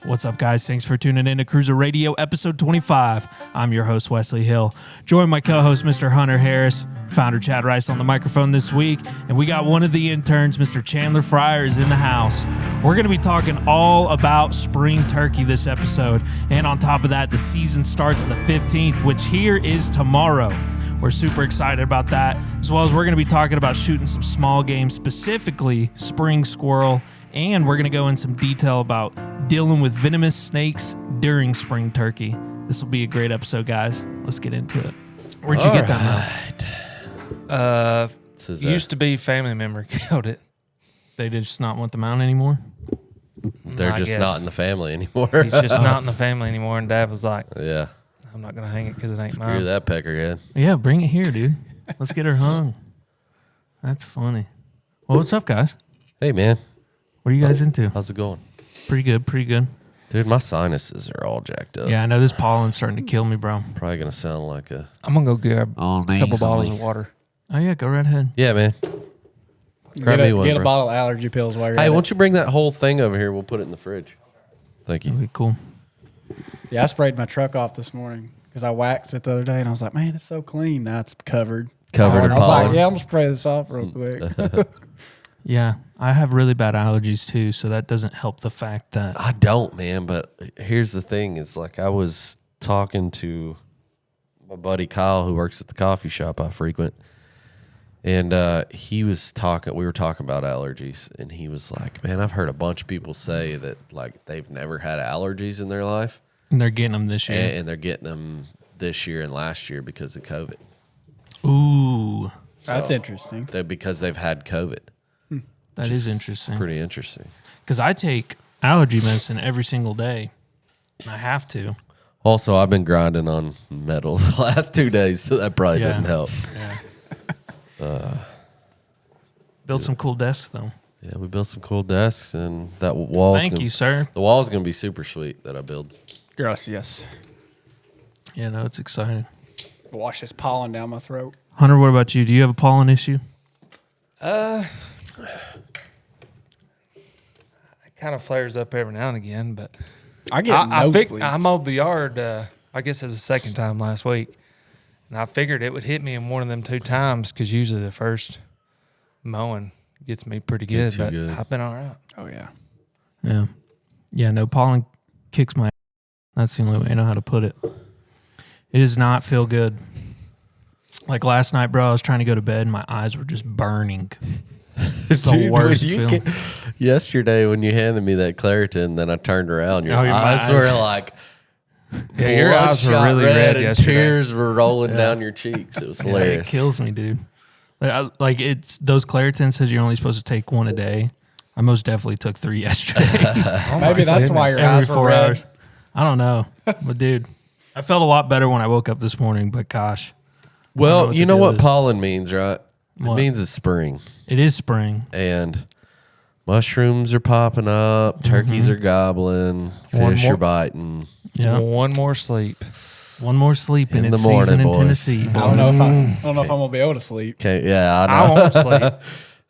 What's up, guys? Thanks for tuning in to CRÜZR Radio, episode 25. I'm your host, Wesley Hill. Join my co-host, Mr. Hunter Harris, founder Chad Rice on the microphone this week, and we got one of the interns, Mr. Chandler Fryer, is in the house. We're going to be talking all about spring turkey this episode, and on top of that, the season starts the 15th, which here is tomorrow. We're super excited about that, as well as we're going to be talking about shooting some small game, specifically spring squirrel, and we're going to go in some detail about dealing with venomous snakes during spring turkey. This will be a great episode, guys. Let's get into it. Where'd you get that mount? Used to be family member killed it. They just not want the mount anymore? They're just not in the family anymore. He's just not in the family anymore, and Dad was like, yeah. I'm not going to hang it because it ain't Screw mine. that peckerhead. Yeah, bring it here, dude. Let's get her hung. That's funny. Well, what's up, guys? Hey, man. What are you guys into? How's it going? Pretty good, pretty good. Dude, my sinuses are all jacked up. Yeah, I know this pollen's starting to kill me, bro. Probably going to sound like a... I'm going to go grab a couple bottles of water. Oh, yeah, go right ahead. Yeah, man. Grab Get me one, a bro. bottle of allergy pills while you're Hey, at why it. don't you bring that whole thing over here? We'll put it in the fridge. Thank That'd you. be cool. Yeah, I sprayed my truck off this morning because I waxed it the other day, and I was like, man, it's so clean. Now it's covered. Covered in I was like, pollen. yeah, I'm going to spray this off real quick. Yeah, I have really bad allergies, too, so that doesn't help the fact that... I don't, man, but here's the thing. Is like I was talking to my buddy Kyle who works at the coffee shop I frequent, and he was talking. We were talking about allergies, and he was like, man, I've heard a bunch of people say that like they've never had allergies in their life. And they're getting them this year. And they're getting them this year and last year because of COVID. Ooh, That's So, interesting. because they've had COVID. that is interesting. Pretty interesting. Because I take allergy medicine every single day. And I have to. Also, I've been grinding on metal the last 2 days, so that probably Yeah. didn't help. Yeah. Build some cool desks, though. Yeah, we built some cool desks, and that wall's Thank you, sir. The wall's gonna be super sweet that I build. Gracias. Yeah, no, it's exciting. Wash this pollen down my throat. Hunter, what about you? Do you have a pollen issue? It kind of flares up every now and again, but I get I nosebleeds. mowed the yard, I guess it was the second time last week, and I figured it would hit me in one of them 2 times because usually the first mowing gets me pretty good, Gets you but good. I've been all right. Oh, yeah. Yeah. Yeah, no, pollen kicks my ass. That's the only way I know how to put it. It does not feel good. Like last night, bro, I was trying to go to bed and my eyes were just burning. It's the worst feeling. Yesterday when you handed me that Claritin, then I turned around, your Oh, your eyes eyes. were like Yeah, your eyes were bloodshot really red and yesterday. tears were rolling down your cheeks. It was Yeah, hilarious. it kills me, dude. Like it's those Claritin says you're only supposed to take 1 a day. I most definitely took 3 yesterday. Oh my Maybe that's why your goodness. Every eyes were 4 red. hours. I don't know. But dude, I felt a lot better when I woke up this morning, but gosh. I don't know Well, what you the know deal what is. pollen means, right? What? It means it's spring, It is spring. and mushrooms are popping up, turkeys are gobbling, One fish more- are biting. Yeah. One more sleep. One more sleep and In it's the morning, season in boys. Tennessee. I don't know if I'm going to be able to sleep. Okay, yeah, I I know. won't sleep.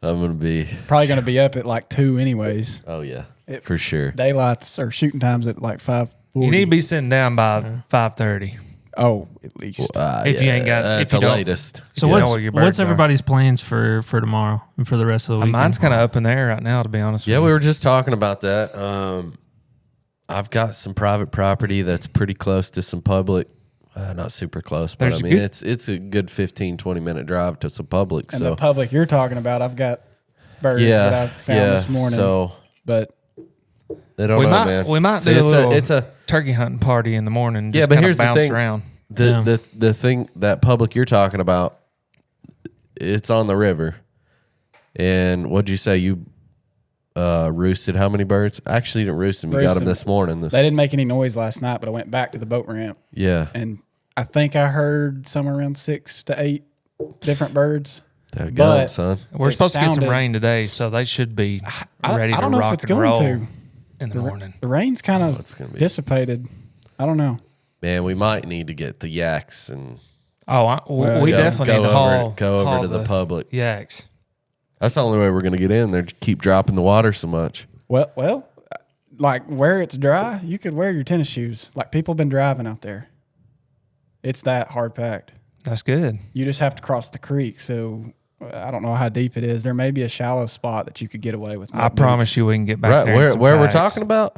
I'm gonna be. Probably going to be up at like 2 anyways. Oh yeah, It- for sure. Daylights or shooting times at like 5:40. You need to be sitting down by 5:30. Oh, at least. If you ain't got- at if the you don't- latest. So you know what's where your birds what's are. everybody's plans for tomorrow and for the rest of the weekend? Mine's kind of up in the air right now, to be honest Yeah, with we you. were just talking about that. I've got some private property that's pretty close to some public. Not super close, but There's I a mean, good- it's a good 15, 20-minute drive to some public. And So the public you're talking about, I've got birds that I found this morning. So But they don't We know, might man. we might do It's a a little turkey hunting party in the morning. Just Yeah, but kinda here's the bounce thing. around. the thing that public you're talking about. It's on the river, and what'd you say you roosted? How many birds? I actually didn't roost them. You got Roosted them this morning. they didn't make any noise last night, but I went back to the boat ramp, Yeah, and I think I heard somewhere around 6 to 8 different birds. that but- go, son. We're It supposed to get some sounded- rain today, so they should be I ready to don't know rock if it's and going roll to. in the morning. The rain's kind of it's gonna be- dissipated. I don't know. Man, we might need to get the yaks and Oh, we go, definitely go need to over, haul over to the public. yaks. That's the only way we're going to get in there. Keep dropping the water so much. Well, like where it's dry, you could wear your tennis shoes. Like people been driving out there. It's that hard packed. That's good. You just have to cross the creek. So I don't know how deep it is. There may be a shallow spot that you could get away with. I promise you we can get back there. Where we're talking about,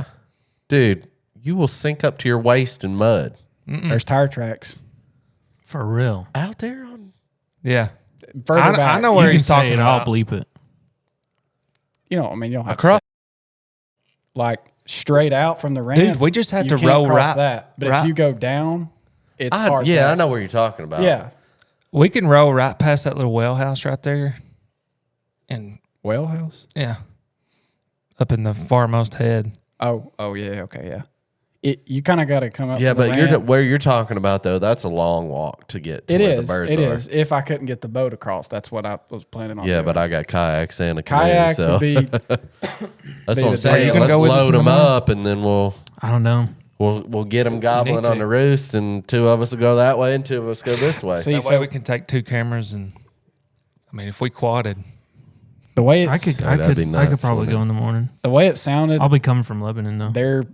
dude, you will sink up to your waist in mud. There's tire tracks. For real. Out there on Yeah. Further back. I know where You he's can say talking it, about. I'll bleep it. You know, I mean, you don't have across. to say, like straight out from the ramp. Dude, we just had you to can't roll cross right. that. But if you go down, it's hard. Yeah, packed. I know where you're talking about. Yeah. We can roll right past that little well house right there. And Well house. yeah. Up in the farmost head. Oh, yeah, okay, yeah. You kind of got to come up. Yeah, to the but ramp. where you're talking about though, that's a long walk to get to It where is. the birds It are. is. If I couldn't get the boat across, that's what I was planning on. Yeah, doing. but I got kayaks and a canoe, kayak so would be. that's be what the I'm day. saying. Are you gonna Let's go with us load in the them morning? up, and then I don't know. we'll get them gobbling to. on the roost, and 2 of us will go that way, and 2 of us go this way. See, That way so we can take 2 cameras and I mean if we quadded. the way I it's, could that'd be I could nuts, probably wouldn't go it? in the morning. the way it sounded, I'll be coming from Lebanon though. they're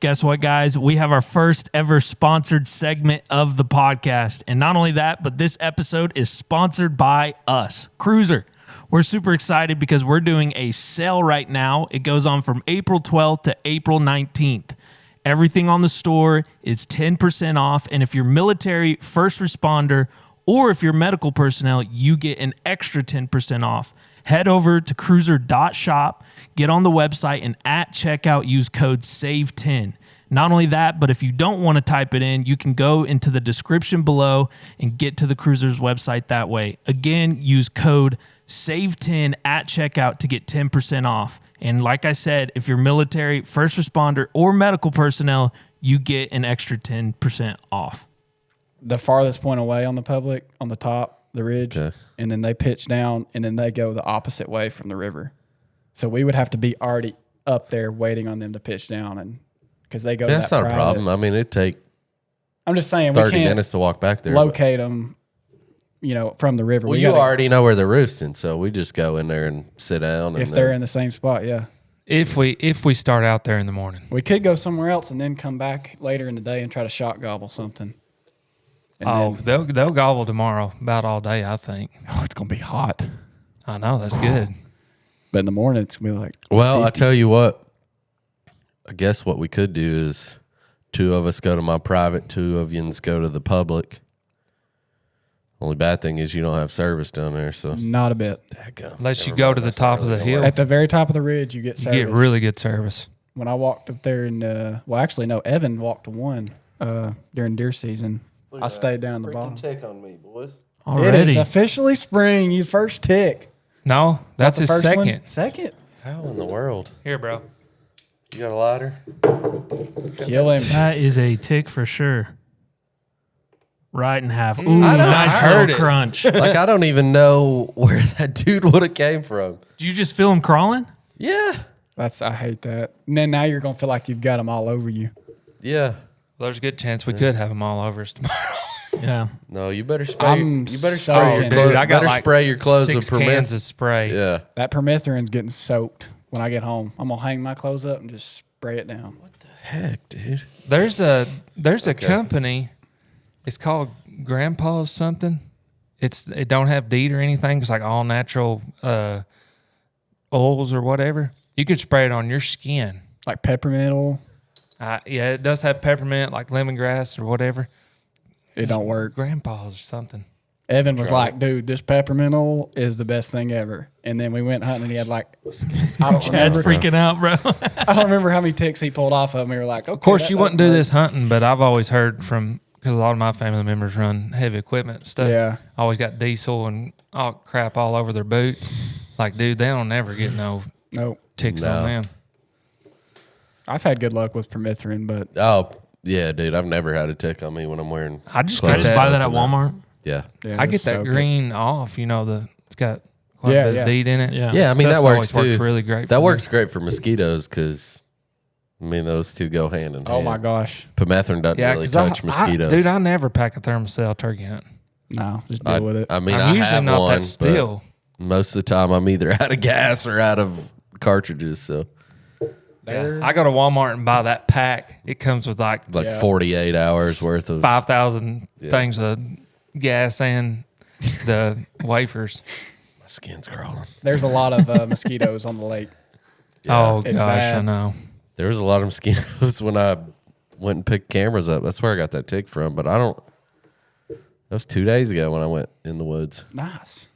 Guess what, guys? We have our first ever sponsored segment of the podcast. And not only that, but this episode is sponsored by us, CRÜZR. We're super excited because we're doing a sale right now. It goes on from April 12th to April 19th. Everything on the store is 10% off. And if you're military, first responder, or if you're medical personnel, you get an extra 10% off. Head over to cruiser.shop, get on the website, and at checkout, use code SAVE10. Not only that, but if you don't want to type it in, you can go into the description below and get to the CRÜZR's website that way. Again, use code SAVE10 at checkout to get 10% off. And like I said, if you're military, first responder, or medical personnel, you get an extra 10% off. the farthest point away on the public on the top, the ridge, Okay. and then they pitch down, and then they go the opposite way from the river. So we would have to be already up there waiting on them to pitch down, and because they go. That's that not a private. problem. I mean, it'd take I'm just saying we 30 can't minutes to walk back there. but- locate them, from the river. Well, We you gotta- already know where they're roosting, so we just go in there and sit down. And if they're in the same spot, yeah. If we start out there in the morning. We could go somewhere else and then come back later in the day and try to shot gobble something. And then, They'll gobble tomorrow about all day, I think. it's gonna be hot. I know, that's good. But in the morning, it's gonna be like. Well, I 50. tell you what, I guess what we could do is 2 of us go to my private, 2 of yous go to the public. Only bad thing is you don't have service down there, so Not a bit. Unless you go to the top of the hill, At the very top of the ridge, you get you service. get really good service. When I walked up there, and Evan walked to one during deer season. I stayed down in the bottom. tick on me, boys. It Already. is officially spring. You first tick. No, that's the his first one? second. Second. How in the world? Here, bro. You got a lighter? Kill him. That is a tick for sure. Right in half. Ooh, I know, nice I little heard it. crunch. Like, I don't even know where that dude would have came from. Did you just feel him crawling? Yeah. I hate that. And then now you're gonna feel like you've got them all over you. Yeah. Well, there's a good chance we could have them all over us tomorrow. Yeah. No, you better spray. I'm You better so spray your tempted. clothes. Dude, I got better like spray your clothes 6 with cans permethrin. of spray. Yeah. That permethrin's getting soaked when I get home. I'm gonna hang my clothes up and just spray it down. Heck, dude. There's a company. It's called Grandpa's something. It don't have DEET or anything. It's like all natural oils or whatever. You could spray it on your skin. Like peppermint oil. Yeah, it does have peppermint, like lemongrass or whatever. It don't work. Grandpa's or something. Evan was like, dude, this peppermint oil is the best thing ever. And then we went hunting and he had like, I don't Chad's remember. freaking out, bro. I don't remember how many ticks he pulled off of him. We were like, okay. Of course, you wouldn't do this hunting, but I've always heard from, because a lot of my family members run heavy equipment and stuff. Yeah. Always got diesel and all crap all over their boots. Like, dude, they don't never get no Nope. ticks No. on them. I've had good luck with permethrin, but Oh, yeah, dude. I've never had a tick on me when I'm wearing. I just Can I got just that. buy that at Walmart? Yeah. yeah, I get just that soak it. green off. It's got quite Yeah, a bit yeah. of DEET in it. Yeah. Yeah, I mean, that Stuff's works always too. works really great. That for me. works great for mosquitoes because, I mean, those two go hand in hand. Oh my gosh. Permethrin doesn't Yeah, really 'cause touch mosquitoes. dude, I never pack a thermocell turkey hunt. No, just deal with it. I mean, I'm I usually have not one, that still. but most of the time I'm either out of gas or out of cartridges. So They're I go to Walmart and buy that pack. It comes with like Yeah. 48 hours worth of 5,000 Yeah. things of gas and the wafers. my skin's crawling. there's a lot of mosquitoes on the lake. Oh It's gosh, bad. I know. There was a lot of mosquitoes when I went and picked cameras up. That's where I got that tick from. But that was 2 days ago when I went in the woods. Nice.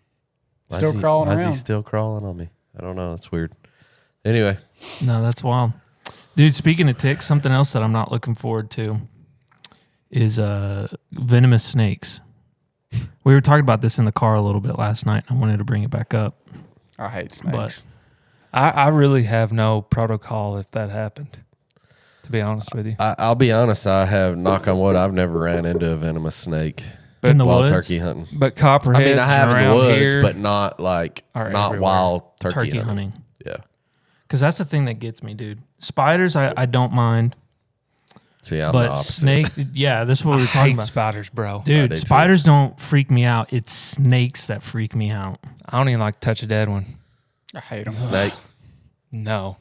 Why Still is he- crawling why is around. he still crawling on me? I don't know. That's weird. Anyway, No, that's wild. Dude, speaking of ticks, something else that I'm not looking forward to is venomous snakes. We were talking about this in the car a little bit last night. I wanted to bring it back up. I hate snakes. I really have no protocol if that happened, to be honest with you. I'll be honest. I have, knock on wood, I've never ran into a venomous snake In the while woods? turkey hunting. But copperheads I mean, I have in the around woods, here, but not like are not everywhere. while Turkey hunting. Yeah. Because that's the thing that gets me, dude. Spiders, I don't mind. See, I'm the But opposite. snake, yeah, this is what we I were talking hate about. spiders, bro. Dude, do too. spiders don't freak me out. It's snakes that freak me out. I don't even like to touch a dead one. I hate them. Snake. No.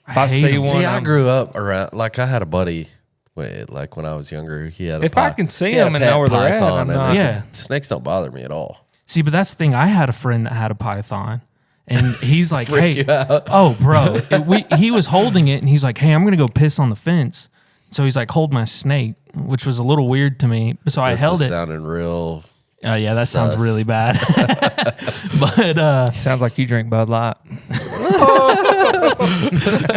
If I I hate see 'em. one, See, I I'm- grew up around. Like I had a buddy, like when I was younger, he had. if I can see he had a them and pet know where they're at, python, I'm and not. Yeah. snakes don't bother me at all. See, but that's the thing. I had a friend that had a python, and he's like, Freak "Hey, you out. oh, bro," he was holding it, and he's like, "Hey, I'm gonna go piss on the fence." So he's like, "Hold my snake," which was a little weird to me. So I This held is it. sounding real. Yeah, that sounds sus. really bad. But Sounds like you drink Bud Light.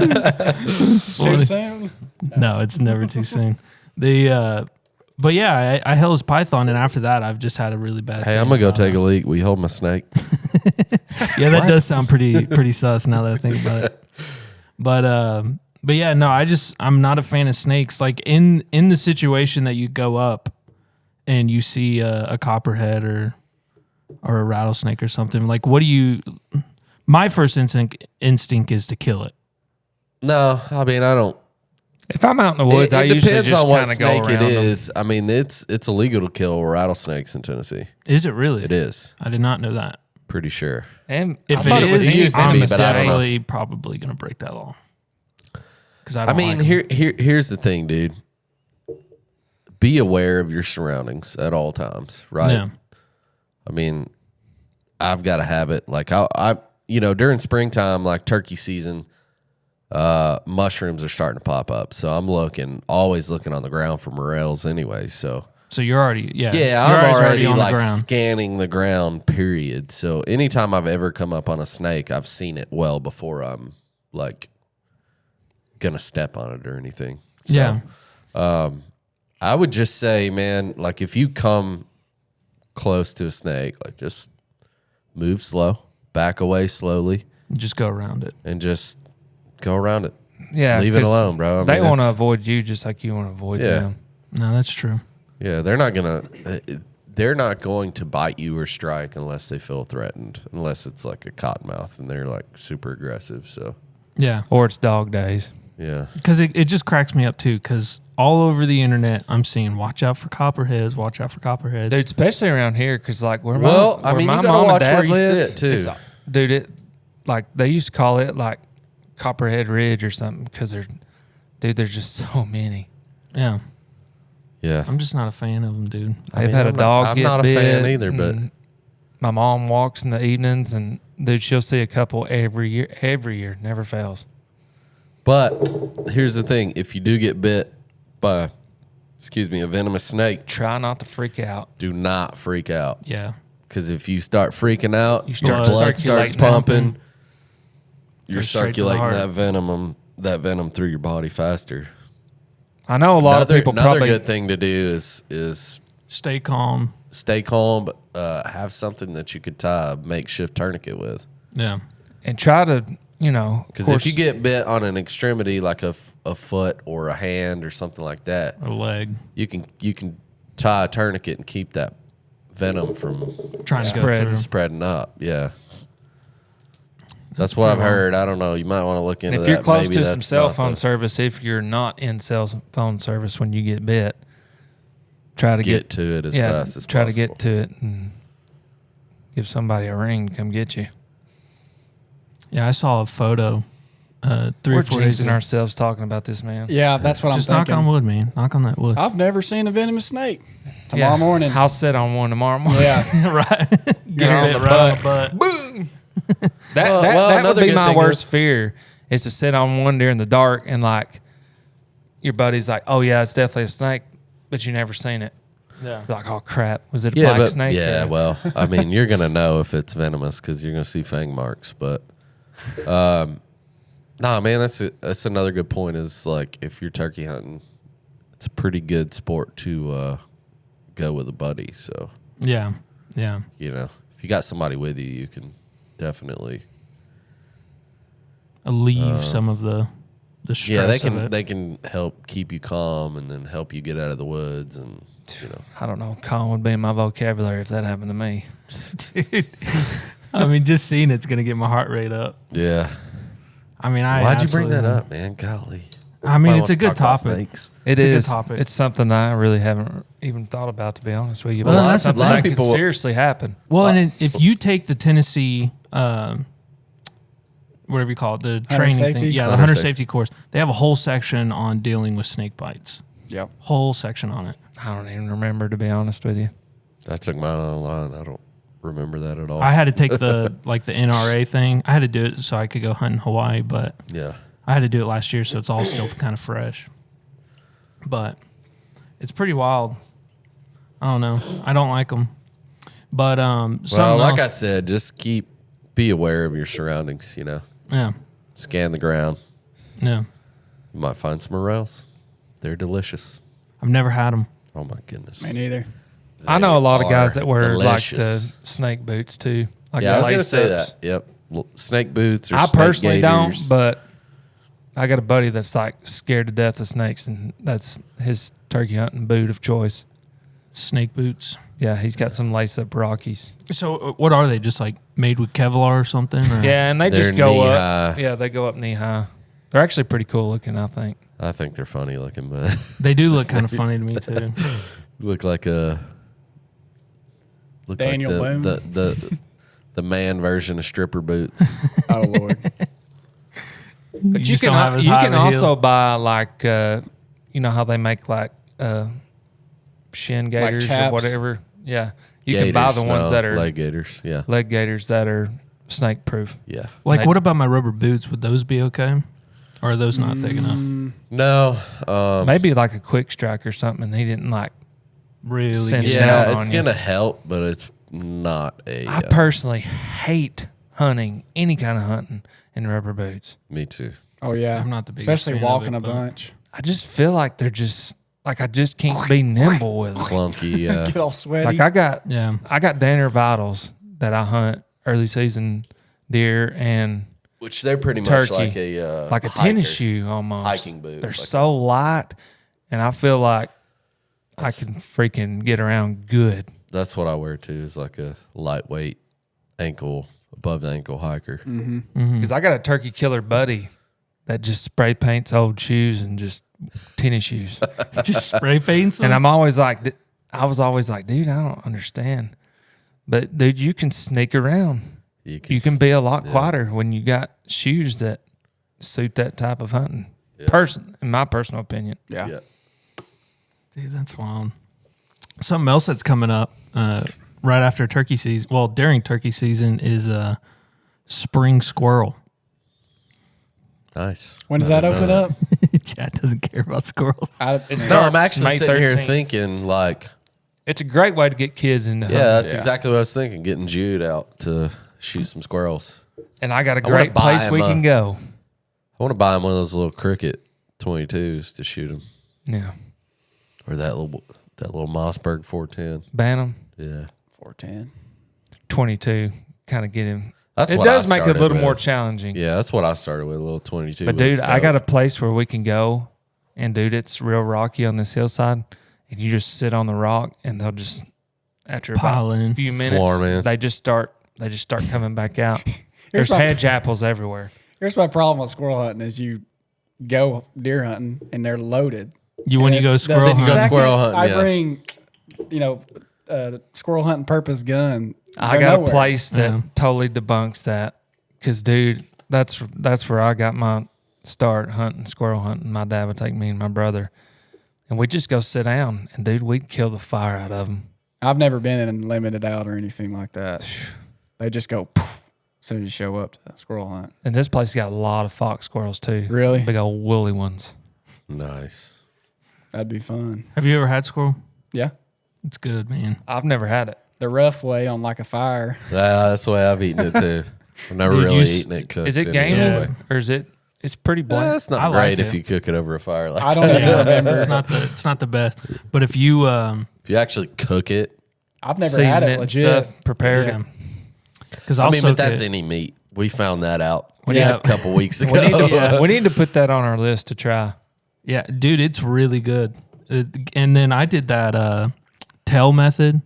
Too soon? no, it's never too soon. But yeah, I held his python, and after that, I've just had a really bad. Hey, I'm gonna go take a leak. Will you hold my snake? Yeah, that does sound pretty sus now that I think about it. But yeah, no, I'm not a fan of snakes. Like in the situation that you go up and you see a copperhead or a rattlesnake or something, like what do you? My first instinct is to kill it. No, I mean I don't. If I'm out in the woods, I It usually depends just on what kind of go snake around it them. is. I mean, it's illegal to kill rattlesnakes in Tennessee. Is it really? It is. I did not know that. Pretty sure. And If I thought it was is, used to I'm be, but I don't know. definitely probably gonna break that law. Because I I don't mean, like 'em. here's the thing, dude. Be aware of your surroundings at all times, right? Yeah. I mean, I've got a habit. Like I during springtime, like turkey season, mushrooms are starting to pop up. So I'm always looking on the ground for morels anyway. So So you're already yeah, your I'm eyes are already on the like ground. scanning the ground, period. So anytime I've ever come up on a snake, I've seen it well before I'm like gonna step on it or anything. So, Yeah. I would just say, man, like if you come close to a snake, like just move slow, back away slowly, Just go around it. and just go around it. yeah, Leave it 'cause alone, bro. I They mean, want to it's- avoid you just like you want to avoid Yeah. them. No, that's true. Yeah, they're not going to bite you or strike unless they feel threatened, unless it's like a cottonmouth and they're like super aggressive. So Yeah. Or it's dog days. yeah, Because it just cracks me up too. Because all over the internet, I'm seeing watch out for copperheads, watch out for copperheads. Dude, especially around here, because like where Well, my, I where mean, my you gotta mom and watch dad where you live, sit, too. it's- dude, it like they used to call it like Copperhead Ridge or something because there's just so many. Yeah. yeah. I'm just not a fan of them, dude. They've had a I'm dog. I'm get not a fan bit, either, but and my mom walks in the evenings, and dude, she'll see a couple every year, never fails. but here's the thing: if you do get bit by, a venomous snake, Try not to freak out. do not freak out. Yeah. Because if you start freaking out, You start your blood starts circulating pumping. You're Goes straight to the circulating heart. that venom through your body faster. I know a lot of people another probably good thing to do is Stay calm. stay calm, but have something that you could tie a makeshift tourniquet with. Yeah. and try to Because if you get bit on an extremity like a foot or a hand or something like that, A leg. you can tie a tourniquet and keep that venom from Trying to go Spread. through. spreading up. Yeah. That's what I've heard. I don't know. You might want to look into And that. if you're close Maybe to some that's cell not phone the- service, if you're not in cell phone service when you get bit, try to get to it as fast as try possible. to get to it and give somebody a ring to come get you. Yeah, I saw a photo 3 We're or 4 days jinxing ago. ourselves talking about this, man. Yeah, that's what Just I'm knock thinking. on wood, man. Knock on that wood. I've never seen a venomous snake. Tomorrow morning. I'll sit on one tomorrow morning. Yeah. Right. Get You're on bit the right on the butt. Boom. Well, that would another be good my thing worst is- fear is to sit on one during the dark and like your buddy's like, oh yeah, it's definitely a snake, but you never seen it. Yeah. You're like, oh crap, was it a Yeah, black but snake? yeah, Or- well, I mean, you're gonna know if it's venomous because you're gonna see fang marks. But, nah, man, that's another good point. Is like if you're turkey hunting, it's a pretty good sport to go with a buddy. So Yeah. Yeah. you know, if you got somebody with you, you can definitely. Alleviate some of the stress. Yeah, they of can it. they can help keep you calm and then help you get out of the woods and you know. I don't know. Calm would be in my vocabulary if that happened to me. Dude, I mean, just seeing it's gonna get my heart rate up. Yeah. I mean, Why'd you bring that absolutely- up, man? Golly. I mean, Nobody it's a wants to good talk about topic. snakes. It It's a good is. topic. It's something I really haven't even thought about, to be honest with you. Well, But that's it's the something thing. that could People- seriously happen. Well, and if you take the Tennessee, whatever you call it, the training safety? thing, yeah, the Hunter hunter safety. safety course, they have a whole section on dealing with snake bites. Yep. Whole section on it. I don't even remember, to be honest with you. I took mine online. I don't remember that at all. I had to take the the NRA thing. I had to do it so I could go hunt in Hawaii, but yeah. I had to do it last year, so it's all still kind of fresh. But it's pretty wild. I don't know. I don't like them. But Well, something like I else- said, just be aware of your surroundings, you know. yeah, Scan the ground. yeah. You might find some morels. They're delicious. I've never had them. Oh my goodness. Me neither. I know a lot of guys are that wear delicious. like the snake boots too. Like Yeah, I the was gonna say lace-ups. that. Yep. Snake boots or I snake personally gaiters. don't, but I got a buddy that's like scared to death of snakes, and that's his turkey hunting boot of choice. Snake boots. Yeah, he's got some lace-up Rockies. So what are they? Just like made with Kevlar or something? Or? Yeah, and they They're just go knee-high. up. Yeah, they go up knee high. They're actually pretty cool looking, I think. I think they're funny looking, but They do look kind of funny to me too. look like Daniel Boone. the man version of stripper boots. Oh Lord. But you just can don't have as you high can of a heel. also buy like you know how they make like shin gaiters or chaps? whatever. Yeah, you can buy the ones that are leg gators. Yeah. leg gaiters that are snake proof. Yeah. Like, They- what about my rubber boots? Would those be okay? Or are those not thick enough? No. Maybe like a quick strike or something. And he didn't like. Really? Cinch good. down Yeah, on it's you. gonna help, but it's not a. I personally hate hunting any kind of hunting in rubber boots. Me too. Oh yeah. I'm not the biggest Especially fan of walking it, a but- bunch. I just feel like they're just like I just can't be nimble with them. Clunky. Yeah. Get all sweaty. Like I got Yeah. Danner vitals that I hunt early season deer and Which they're pretty much Turkey. like a like a hiker. tennis shoe almost. Hiking boot, They're like so light, and I feel like I can freaking get around good. That's what I wear too. Is like a lightweight ankle above the ankle hiker. Because I got a turkey killer buddy that just spray paints old shoes and just tennis shoes. Just spray paints them? And I'm always like, I was always like, dude, I don't understand. But dude, you can sneak around. You can be a lot quieter when you got shoes that suit that type of hunting. In my personal opinion. yeah. Yeah. Dude, that's wild. Something else that's coming up right after turkey season, well, during turkey season, is spring squirrel. Nice. When does that open up? Chad doesn't care about squirrels. No, I'm Starts actually May sitting here 13th. thinking like, It's a great way to get kids into hunting. yeah, that's exactly what I was thinking. Getting Jude out to shoot some squirrels. And I got a wanna great buy place him we a- can go. I want to buy him one of those little cricket 22s to shoot him, Yeah. or that little Mossberg 410. Bantam, Yeah, 410. 22, kind of get him. that's It what I does make it a started little with. more challenging. Yeah, that's what I started with, a little 22. But with a dude, I scope. got a place where we can go, and dude, it's real rocky on this hillside, and you just sit on the rock, and they'll just after Pile about in. a few minutes, Swarm in. they just start coming back out. There's my- hedge apples everywhere. Here's my problem with squirrel hunting: is you go deer hunting and they're loaded. When you And go the squirrel Then you go hunting, squirrel hunting, I yeah. bring, squirrel hunting purpose gun. I they're got nowhere. a place that Yeah. totally debunks that, because dude, that's where I got my start hunting, squirrel hunting, my dad would take me and my brother, and we'd just go sit down, and dude, we'd kill the fire out of them. I've never been in limited out or anything like that. They just go poof, as soon as you show up to the squirrel hunt. And this place got a lot of fox squirrels too. Really? Big old woolly ones. Nice. That'd be fun. Have you ever had squirrel? Yeah. It's good, man. I've never had it. The rough way on like a fire. Yeah, that's the way I've eaten it too. I've never Dude, really eaten it cooked. Is it any gamey other way. or is it? It's pretty bland. It's not I like great if it. you cook it over a fire like I that. don't even remember. It's not the best. But if you If you actually cook it, I've never Season had it it and legit. stuff, prepared it. because I mean, but that's any meat. We found that out Yeah. a couple weeks ago. We need to put that on our list to try. Yeah, dude, it's really good. And then I did that tail method.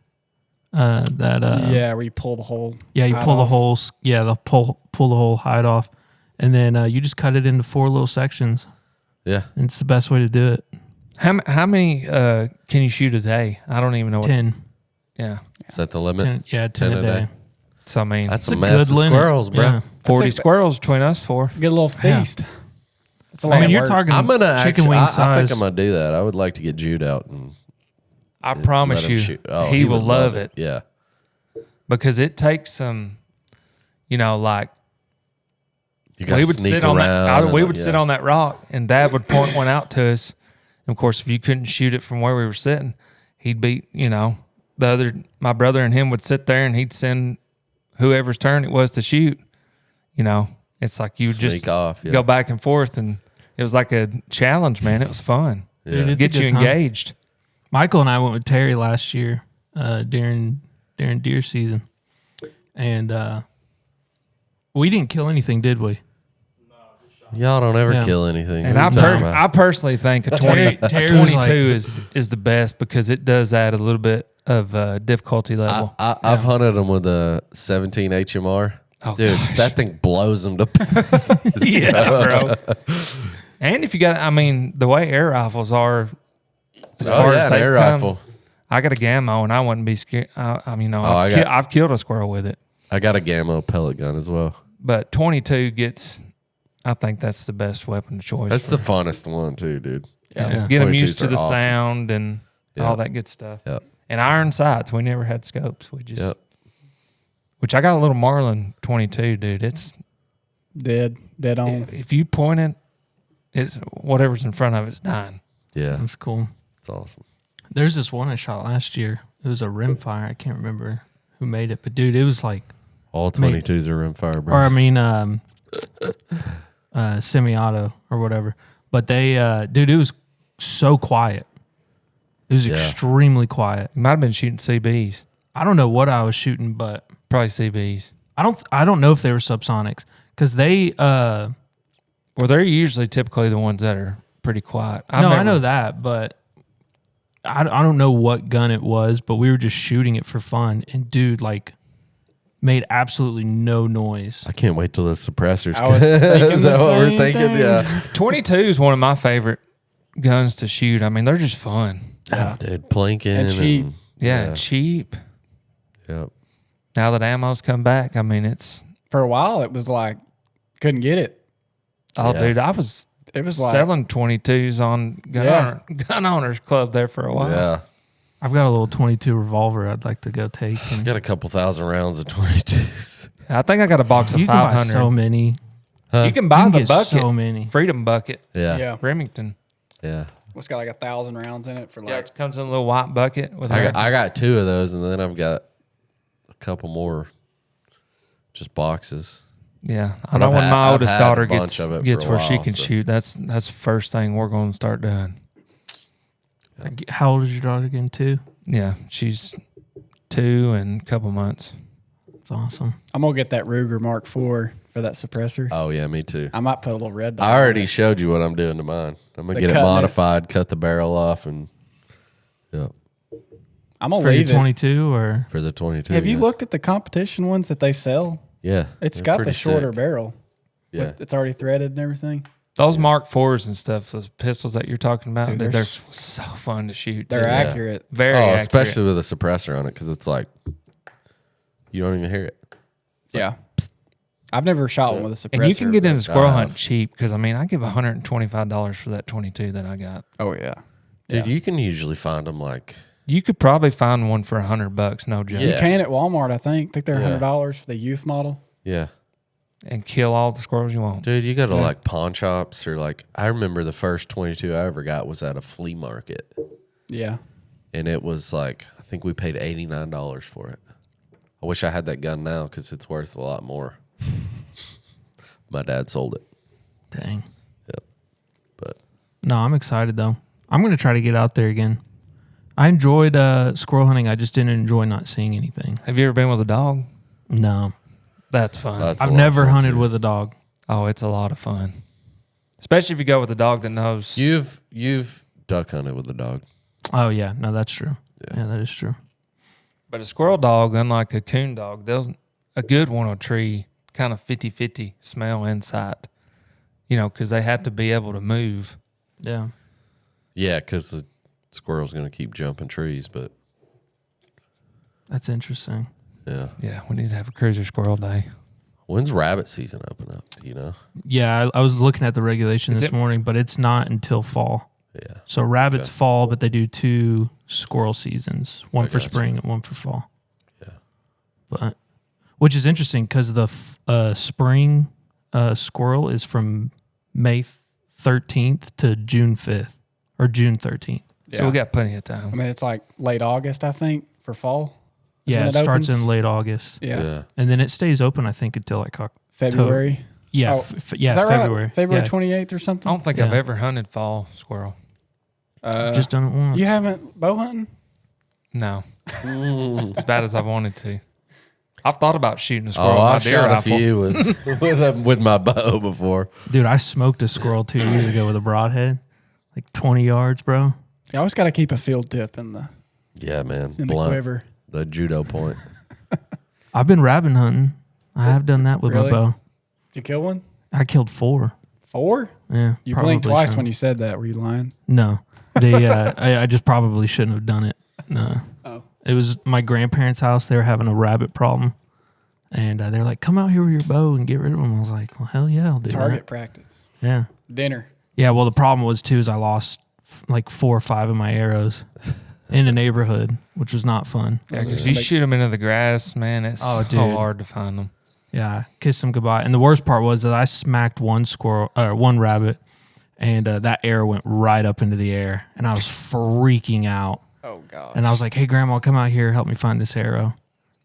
Yeah, where you pull the whole. Yeah, you hide pull the off. holes. Yeah, pull the whole hide off, and then you just cut it into 4 little sections. Yeah. And it's the best way to do it. How many can you shoot a day? I don't even know. 10. Yeah. Is that the limit? 10 a day. So I mean, That's It's a mess of limit. squirrels, bro. Yeah. 40 That's like- squirrels between us 4. Get a little feast. It's a lot I mean, of you're work. talking I'm gonna chicken actually. wing I size. think I'm gonna do that. I would like to get Jude out and I promise let him you, shoot. Oh, he will would love it Yeah. because it takes some, like You we gotta would sneak sit on that. around We and, would sit yeah. on that rock, and Dad would point one out to us. And of course, if you couldn't shoot it from where we were sitting, he'd beat. My brother and him would sit there, and he'd send whoever's turn it was to shoot. It's like you Sneak just off. Yeah. go back and forth, and it was like a challenge, man. It was fun. Dude, Yeah. it's a Get you good time. engaged. Michael and I went with Terry last year during deer season, and we didn't kill anything, did we? Y'all don't ever Yeah. kill anything. And What are you talking about? I personally think a Terry 22 was like- is the best because it does add a little bit of difficulty level. I've hunted them with a 17 HMR. Oh, Dude, that thing blows them to pieces. Yeah, bro. And if you got, the way air rifles are, as far as an they air come, rifle. I got a Gammo and I wouldn't be scared. I I've killed a squirrel with it, I got a Gammo pellet gun as well. but 22 gets. I think that's the best weapon of choice. That's the funnest one too, dude. Yeah. get them 22s used to are the awesome. sound and Yeah. all that good stuff. Yep. And iron sights. We never had scopes. We just, Yep. which I got a little Marlin 22, dude. It's Dead on. if you point it, it's whatever's in front of it's dying. Yeah. That's cool. It's awesome. There's this one I shot last year. It was a rimfire. I can't remember who made it, but dude, it was like, All 22s are rimfire, bro. or I mean, semi-auto or whatever. But they, dude, it was so quiet. It was Yeah. extremely quiet. You might have been shooting CBs, I don't know what I was shooting, but probably CBs. I don't know if they were subsonics because they. Well, they're usually typically the ones that are pretty quiet. I know that, but I don't know what gun it was, but we were just shooting it for fun, and dude, like, made absolutely no noise. I can't wait till the suppressors. I was thinking Is the that what we're same thinking? thing. Yeah. 22 is one of my favorite guns to shoot. They're just fun. Oh, dude, planking And cheap. Yeah, cheap. Yep. Now that ammo's come back, it's For a while, it was like, couldn't get it. oh, Yeah. dude, I was It was like, selling 22s on Yeah. gun owners club there for a while. Yeah. I've got a little 22 revolver I'd like to go take. I And got a couple thousand rounds of 22s. I think I got a box of you can buy 500. so many. You can buy You can the get bucket, so many. Freedom bucket, Yeah. yeah. Remington. Yeah. It's got like 1,000 rounds in it for Yeah, like, it comes in a little white bucket with. I got 2 of those, and then I've got a couple more just boxes. Yeah, I But know I've when had- my I've oldest had daughter a bunch gets of it for gets a where she while, can so- shoot. That's the first thing we're going to start doing. How old is your daughter again, too? Yeah, she's 2 and a couple months. It's awesome. I'm going to get that Ruger Mark IV for that suppressor. Oh, yeah, me too. I might put a little red dot I on already it. showed you what I'm doing to mine. I'm going to The get it cutting it. modified, cut the barrel off, and yep, I'm going For to your leave it. 22 or? for the 22. Have you yeah. looked at the competition ones that they sell? Yeah. It's they're got the pretty shorter sick. barrel. Yeah. It's already threaded and everything. Those Mark IVs and stuff, those pistols that you're talking about, Dude, they're they're so fun to shoot. They're too. accurate. Very Oh, accurate. especially with a suppressor on it, because it's like, you don't even hear it. Yeah. I've never shot one with a suppressor. And you can get in but- the squirrel hunt cheap because, I mean, I give $125 for that 22 that I got. Oh, yeah. Dude, you can usually find them like. You could probably find one for $100, no joke. Yeah. You can at Walmart, I think. I think they're Yeah. $100 for the youth model. Yeah. And kill all the squirrels you want. Dude, you go to like pawn shops or like, I remember the first 22 I ever got was at a flea market. Yeah. And it was like, I think we paid $89 for it. I wish I had that gun now because it's worth a lot more. My dad sold it. Dang. Yep. But No, I'm excited though. I'm going to try to get out there again. I enjoyed squirrel hunting. I just didn't enjoy not seeing anything. Have you ever been with a dog? No. That's fun. that's a I've lot of never fun, hunted too. with a dog. Oh, it's a lot of fun. Especially if you go with a dog that knows. You've duck hunted with a dog. Oh, yeah. No, that's true. Yeah, that is true. But a squirrel dog, unlike a coon dog, a good one will tree kind of 50-50 smell and sight. You know, because they have to be able to move. Yeah. Yeah, because the squirrel's going to keep jumping trees, but That's interesting. yeah. Yeah, we need to have a CRÜZR squirrel day. When's rabbit season open up? You know? Yeah, I was looking at the regulation Is this it- morning, but it's not until fall. Yeah. So rabbits Okay. fall, but they do 2 squirrel seasons, one I for gotcha. spring and one for fall. Yeah. But which is interesting because the spring squirrel is from May 13th to June 5th or June 13th. Yeah. So we got plenty of I time. mean, it's like late August, I think, for fall. is Yeah, when it starts opens. in late August, Yeah. and then it stays open. I think until like February. yeah, Oh, f- Is yeah, that February. right? February Yeah, 28th or I something? don't think I've Yeah. ever hunted fall squirrel. just done it once. You haven't bow hunting? No. As bad as I wanted to. I've thought about shooting a squirrel Oh, with my I've deer shot a rifle. few with my bow before. Dude, I smoked a squirrel 2 years ago with a broadhead, like 20 yards, bro. You always got to keep a field tip in the Yeah, man. the Blunt. quiver. The judo point. I've been rabbit hunting. I have done that with Really? my bow. Did you kill one? I killed 4. 4? Yeah, You blinked probably twice shouldn't. when you said that. Were you lying? No, I just probably shouldn't have done it. No, Oh. it was my grandparents' house. They were having a rabbit problem, and they're like, "Come out here with your bow and get rid of them." I was like, "Well, hell yeah, I'll do Target practice. that." Yeah, Dinner. yeah. Well, the problem was too is I lost like 4 or 5 of my arrows in the neighborhood, which was not fun. Yeah, because you shoot them into the grass, man, it's Oh, so dude. hard to find them. Yeah, I kissed them goodbye. And the worst part was that I smacked one rabbit, and that arrow went right up into the air, and I was freaking out. Oh, gosh. And I was like, "Hey, Grandma, come out here, help me find this arrow."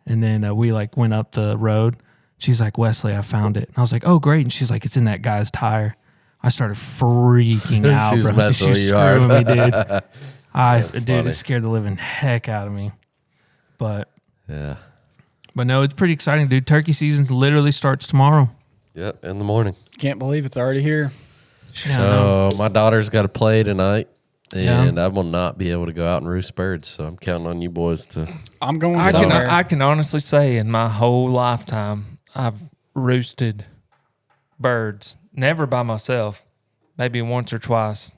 And then we like went up the road. She's like, "Wesley, I found it." And I was like, "Oh, great!" And she's like, "It's in that guy's tire." I started freaking out, She's bro. messing She's with you screwing hard. me, dude. Dude, funny. it scared the living heck out of me. But Yeah. no, it's pretty exciting, dude. Turkey season literally starts tomorrow. Yep. In the morning. Can't believe it's already here. Yeah, I know. So my daughter's got to play tonight, Yeah. and I will not be able to go out and roost birds. So I'm counting on you boys to. I'm going I somewhere. can honestly say in my whole lifetime, I've roosted birds. Never by myself. Maybe once or twice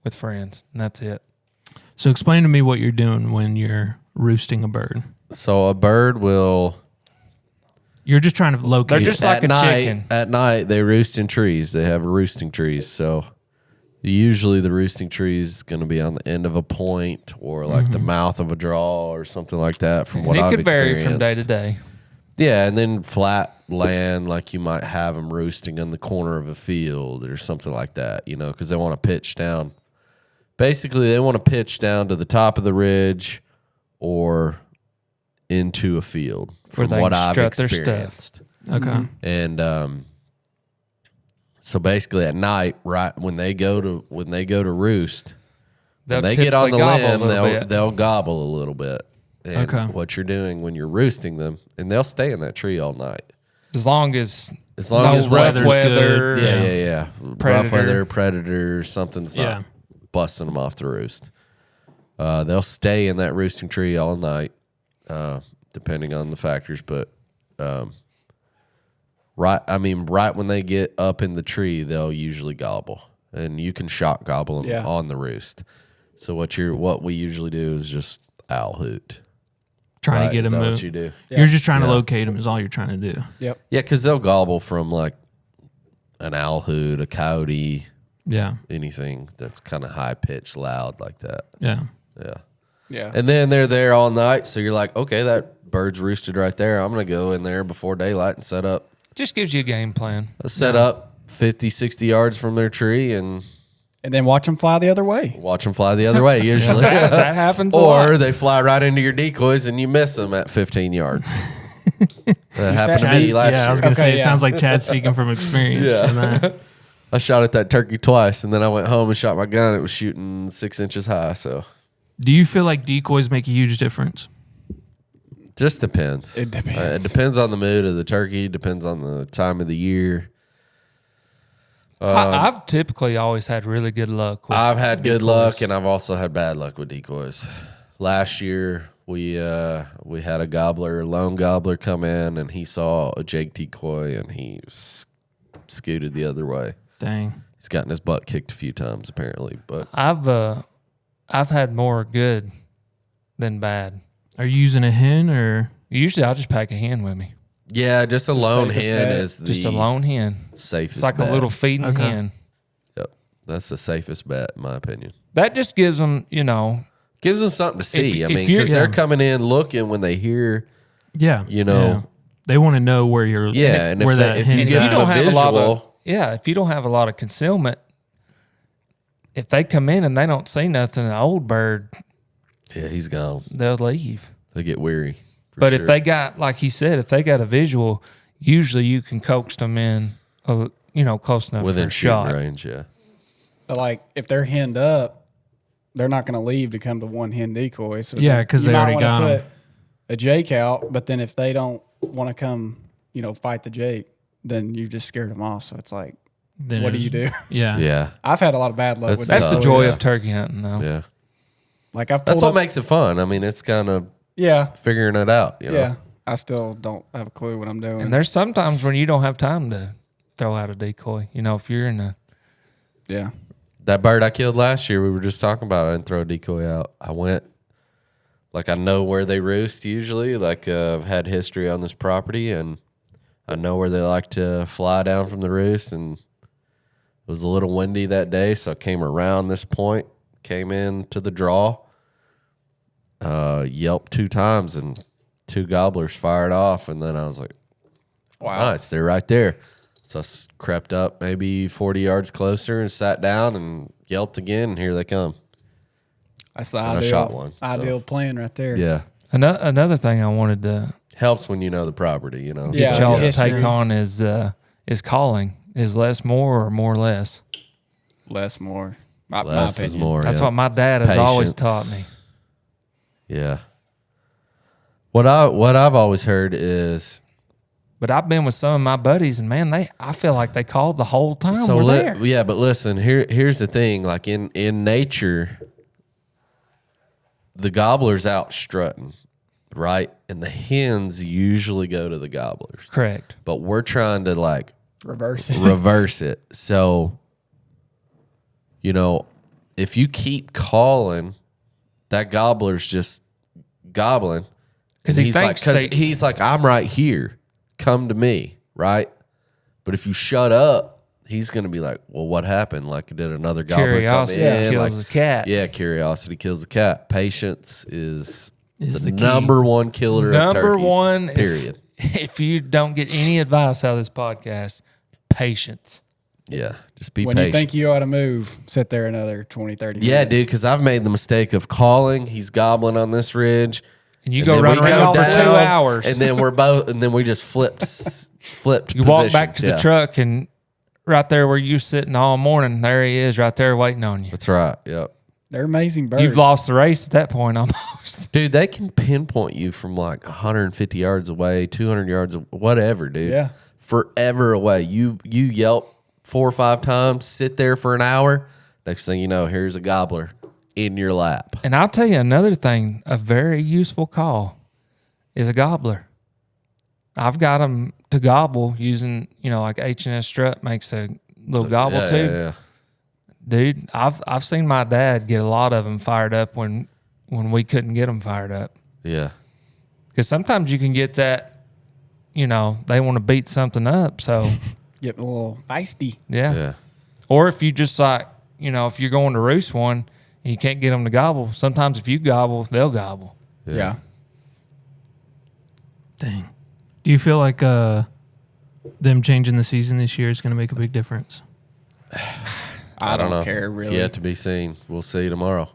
with friends, and that's it. So explain to me what you're doing when you're roosting a bird. So a bird will. You're just trying to locate. They're just it. like at a night, chicken. At night, they roost in trees. They have roosting trees. So usually the roosting tree is going to be on the end of a point or like the mouth of a draw or something like that. From And what it I've could vary experienced. from day to day. Yeah, and then flat land, like you might have them roosting in the corner of a field or something like that, you know, because they want to pitch down. Basically, they want to pitch down to the top of the ridge or into a field, Where from they what can I've strut their stuff. experienced. Okay. And so basically, at night, right when they go to roost, They'll when they get on the typically gobble a limb, little bit. they'll gobble a little bit. And Okay. what you're doing when you're roosting them, and they'll stay in that tree all night. As long as As long as rough weather's weather, good. yeah. Predator. Rough weather, predator, something's not Yeah. busting them off the roost. They'll stay in that roosting tree all night, depending on the factors. But right when they get up in the tree, they'll usually gobble, and you can shock gobble them Yeah. on the roost. So what we usually do is just owl hoot. trying to get is them that moved. what you do? Yeah. You're just trying to Yeah. locate them is all you're trying to do. Yep. Yeah, because they'll gobble from like an owl hoot, a coyote, Yeah. anything that's kind of high pitched, loud like that. Yeah. Yeah. Yeah. And then they're there all night, so you're like, okay, that bird's roosted right there. I'm gonna go in there before daylight and set up. Just gives you a game plan. Up 50, 60 yards from their tree and then watch them fly the other way. watch them fly the other way. Usually, That happens a or lot. they fly right into your decoys and you miss them at 15 yards. That happened to me last I was year. going to say, Okay, it yeah. sounds like Chad speaking from experience. Yeah. From that. I shot at that turkey twice, and then I went home and shot my gun. It was shooting 6 inches high, so Do you feel like decoys make a huge difference? just depends. It depends. It depends on the mood of the turkey. Depends on the time of the year. I've typically always had really good luck with I've had good decoys. luck, and I've also had bad luck with decoys. Last year, we had a lone gobbler come in, and he saw a Jake decoy, and he scooted the other way. Dang. He's gotten his butt kicked a few times, apparently. But I've had more good than bad. Are you using a hen or? Usually I'll just pack a hen with me. yeah, just a the lone safest hen bet. is the Just a lone hen. safest. It's like bet. a little feeding Okay. hen. Yep, that's the safest bet, in my opinion. That just gives them, Gives them something to see. If I mean, you're- because they're yeah. coming in looking when they hear. Yeah. You know. Yeah. They want to know where you're. Yeah, and if where they- that if you hen's give if you at. them don't a have a lot of visual- if you don't have a lot of concealment, if they come in and they don't see nothing, an old bird, Yeah, he's gone. they'll leave. They get weary. for But sure. if they got, like he said, if they got a visual, usually you can coax them in, close enough within for a shooting shot. range, yeah. But like if they're henned up, they're not going to leave to come to one hen decoy. So Yeah, then 'cause you they might already wanna got 'em. put a Jake out. But then if they don't want to come, fight the Jake, then you just scared them off. So it's like, Then what do it's- you do? Yeah. Yeah, I've had a lot of bad luck with That's That's the Oh, joy yeah. of turkey hunting, though. yeah. Like I've That's pulled what up, makes it fun. I mean, it's kind of yeah, figuring it out. You know? yeah. I still don't have a clue what I'm doing. And there's sometimes when you don't have time to throw out a decoy. If you're in a yeah, That bird I killed last year, we were just talking about. I didn't throw a decoy out. I went, like I know where they roost usually. Like I've had history on this property, and I know where they like to fly down from the roost. And it was a little windy that day, so I came around this point, came into the draw, yelped 2 times, and 2 gobblers fired off. And then I was like, wow. nice, they're right there. So I crept up maybe 40 yards closer and sat down and yelped again, and here they come. That's the And I ideal, shot one, so. ideal plan right there. Yeah. another thing I wanted to Helps when you know the property, you know. Yeah. get y'all's history. take on is calling. Is less more or more less? Less more. My Less is opinion. more. That's yeah. what my dad has always taught Patience. me. Yeah. What I've always heard is But I've been with some of my buddies, and man, I feel like they called the whole time so we're there. yeah, but listen, here's the thing. Like in nature, the gobbler's out strutting, right? And the hens usually go to the gobblers. Correct. But we're trying to like Reverse it. reverse it. So, if you keep calling, that gobbler's just gobbling. 'Cause And he thinks they- he's like, I'm right here. Come to me, right? But if you shut up, he's gonna be like, well, what happened? Like, did another gobbler Curiosity come in? kills Like, the cat. Yeah, curiosity kills the cat. Patience is Is the the key. number one killer of Number turkeys, one, period. If you don't get any advice out of this podcast, patience. Yeah, just be When patient. you think you ought to move, sit there another 20, 30 Yeah, minutes. dude, because I've made the mistake of calling. He's gobbling on this ridge. And you and go then run we around go for 2 down, hours. And then we just flipped you walk back positions. to the Yeah. truck, and right there where you sitting all morning, there he is right there waiting on you. That's right. Yep. They're amazing birds. You've lost the race at that point almost. Dude, they can pinpoint you from like 150 yards away, 200 yards, whatever, dude. Yeah. Forever away. You yelp 4 or 5 times, sit there for an hour. Next thing you know, here's a gobbler in your lap. And I'll tell you another thing, a very useful call is a gobbler. I've got them to gobble using, like H&S strut makes a little gobble yeah, tube. yeah. Dude, I've seen my dad get a lot of them fired up when we couldn't get them fired up. Yeah. Because sometimes you can get that, they want to beat something up. So, Get a little feisty. yeah. Or if you just if you're going to roost one and you can't get them to gobble, sometimes if you gobble, they'll gobble. Yeah. Dang. Do you feel like them changing the season this year is going to make a big difference? I don't know. care, really. It's yet to be seen. We'll see tomorrow.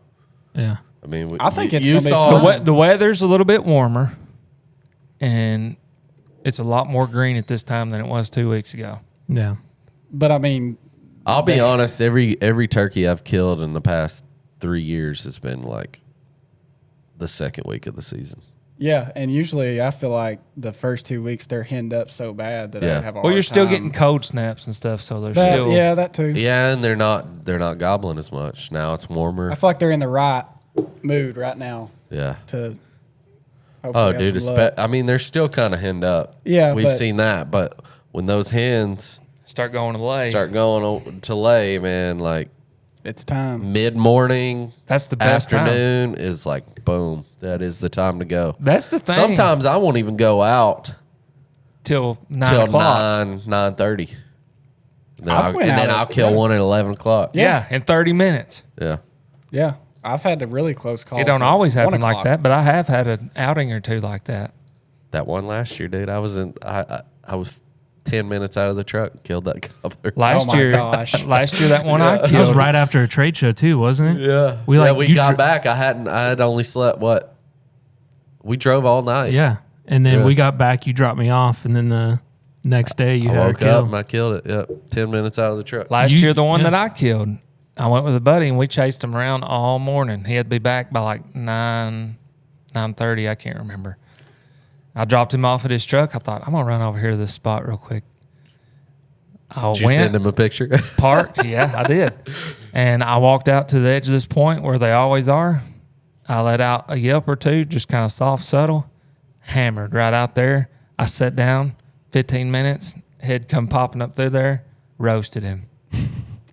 Yeah. I mean, I think it's you gonna be saw fun. The weather's a little bit warmer, and it's a lot more green at this time than it was 2 weeks ago. Yeah. But I mean, I'll be honest. Every turkey I've killed in the past 3 years has been like the second week of the season. yeah, and usually I feel like the first 2 weeks they're henned up so bad that I Yeah. would have a Well, hard you're still time. getting cold snaps and stuff, so they're That- still yeah, that too. Yeah, and they're not gobbling as much now. It's warmer. I feel like they're in the right mood right now Yeah. to. Oh, hopefully have dude. some luck. I mean, they're still kind of henned up. Yeah, we've but- seen that. But when those hens start going to lay. start going to lay, man, like It's time. mid morning, That's the best time. afternoon is like boom. That is the time to go. That's the thing. Sometimes I won't even go out till 9 till o'clock. 9:30. I've went And then out I'll at- kill one at 11 o'clock. Yeah, in 30 minutes. Yeah. Yeah, I've had the really close calls. It don't at always 1 happen like o'clock. that, but I have had an outing or two like that. That one last year, dude. I was I was 10 minutes out of the truck and killed that gobbler. Last my year, gosh. last year that one I That was killed. right after a trade show too, wasn't it? Yeah. We yeah, like we you got dr- back. I had only slept what? We drove all night. Yeah. And then Yeah. we got back, you dropped me off, and then the next day you I had a woke kill. up and I killed it. Yep. 10 minutes out of the truck. Last You- year, the one yeah. that I killed, I went with a buddy and we chased him around all morning. He had to be back by like 9:30. I can't remember. I dropped him off at his truck. I thought, I'm going to run over here to this spot real quick. I Did you send him a picture? parked. Yeah, I did. And I walked out to the edge of this point where they always are. I let out a yelp or two, just kind of soft, subtle, hammered right out there. I sat down, 15 minutes, head come popping up through there, roasted him.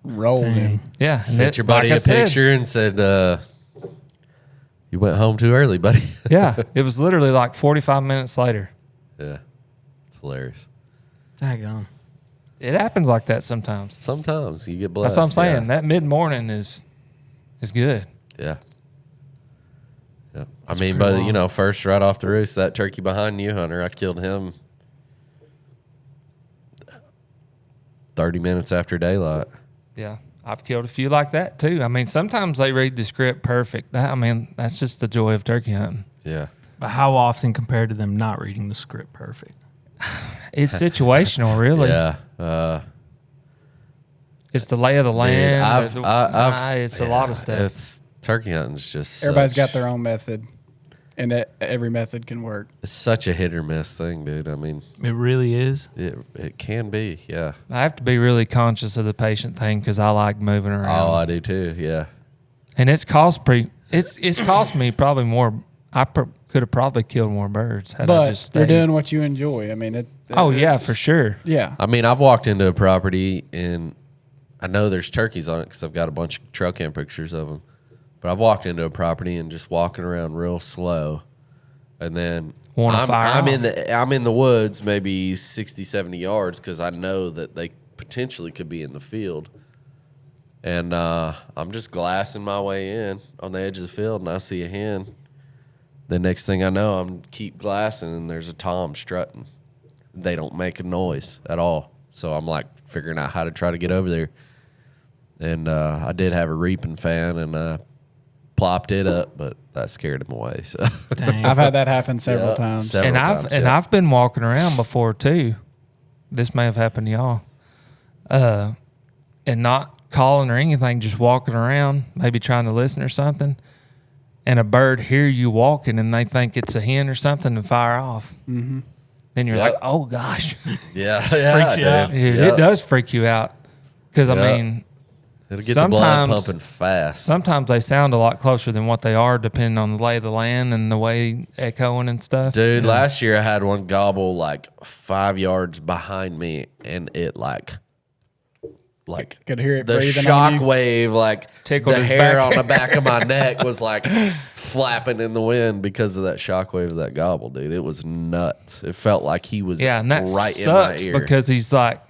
Rolled him. Yeah. and Sent it- your buddy like I a said, picture and said, you went home too early, buddy. Yeah. It was literally like 45 minutes later. Yeah. It's hilarious. Daggone. It happens like that sometimes. Sometimes you get blessed. That's what I'm saying. That mid morning is good. Yeah. Yeah. I mean, but first right off the roost, that turkey behind you, Hunter, I killed him 30 minutes after daylight. Yeah. I've killed a few like that too. I mean, sometimes they read the script perfect. That's just the joy of turkey hunting. Yeah. But how often compared to them not reading the script perfect? It's situational, really. Yeah. It's the lay of the land. I've it's a lot of stuff. It's turkey hunting's just Everybody's such, got their own method, and every method can work. It's such a hit or miss thing, dude. I mean, It really is. it can be. Yeah. I have to be really conscious of the patient thing because I like moving around. Oh, I do too. Yeah. And it's cost me probably more. I could have probably killed more birds had I But just you're stayed. doing what you enjoy. I mean, Oh yeah, it's- for sure. Yeah. I mean, I've walked into a property and I know there's turkeys on it because I've got a bunch of trail cam pictures of them. But I've walked into a property and just walking around real slow, and then Wanna fire I'm off. I'm in the woods maybe 60, 70 yards because I know that they potentially could be in the field, and I'm just glassing my way in on the edge of the field, and I see a hen. The next thing I know, I'm keep glassing, and there's a tom strutting. They don't make a noise at all, so I'm like figuring out how to try to get over there. And I did have a reaping fan, and plopped it up, but that scared him away. So Dang. I've had that happen several Yeah, times. several times, yeah. I've been walking around before too. This may have happened to y'all. And not calling or anything, just walking around, maybe trying to listen or something. And a bird hear you walking and they think it's a hen or something and fire off. Mm-hmm. Then you're Yep. like, oh gosh. yeah, Freaks you out. Dude, Yeah. It does freak you out. Because, Yeah. I mean, It'll get the blood sometimes- pumping fast. sometimes they sound a lot closer than what they are, depending on the lay of the land and the way echoing and stuff. Dude, last year I had one gobble like 5 yards behind me, and it like like Could hear it the breathing shock on you. wave, like Tickled the his hair back. on the back of my neck was like flapping in the wind because of that shock wave of that gobble, dude. It was nuts. It felt like he was and that right sucks in my ear. because he's like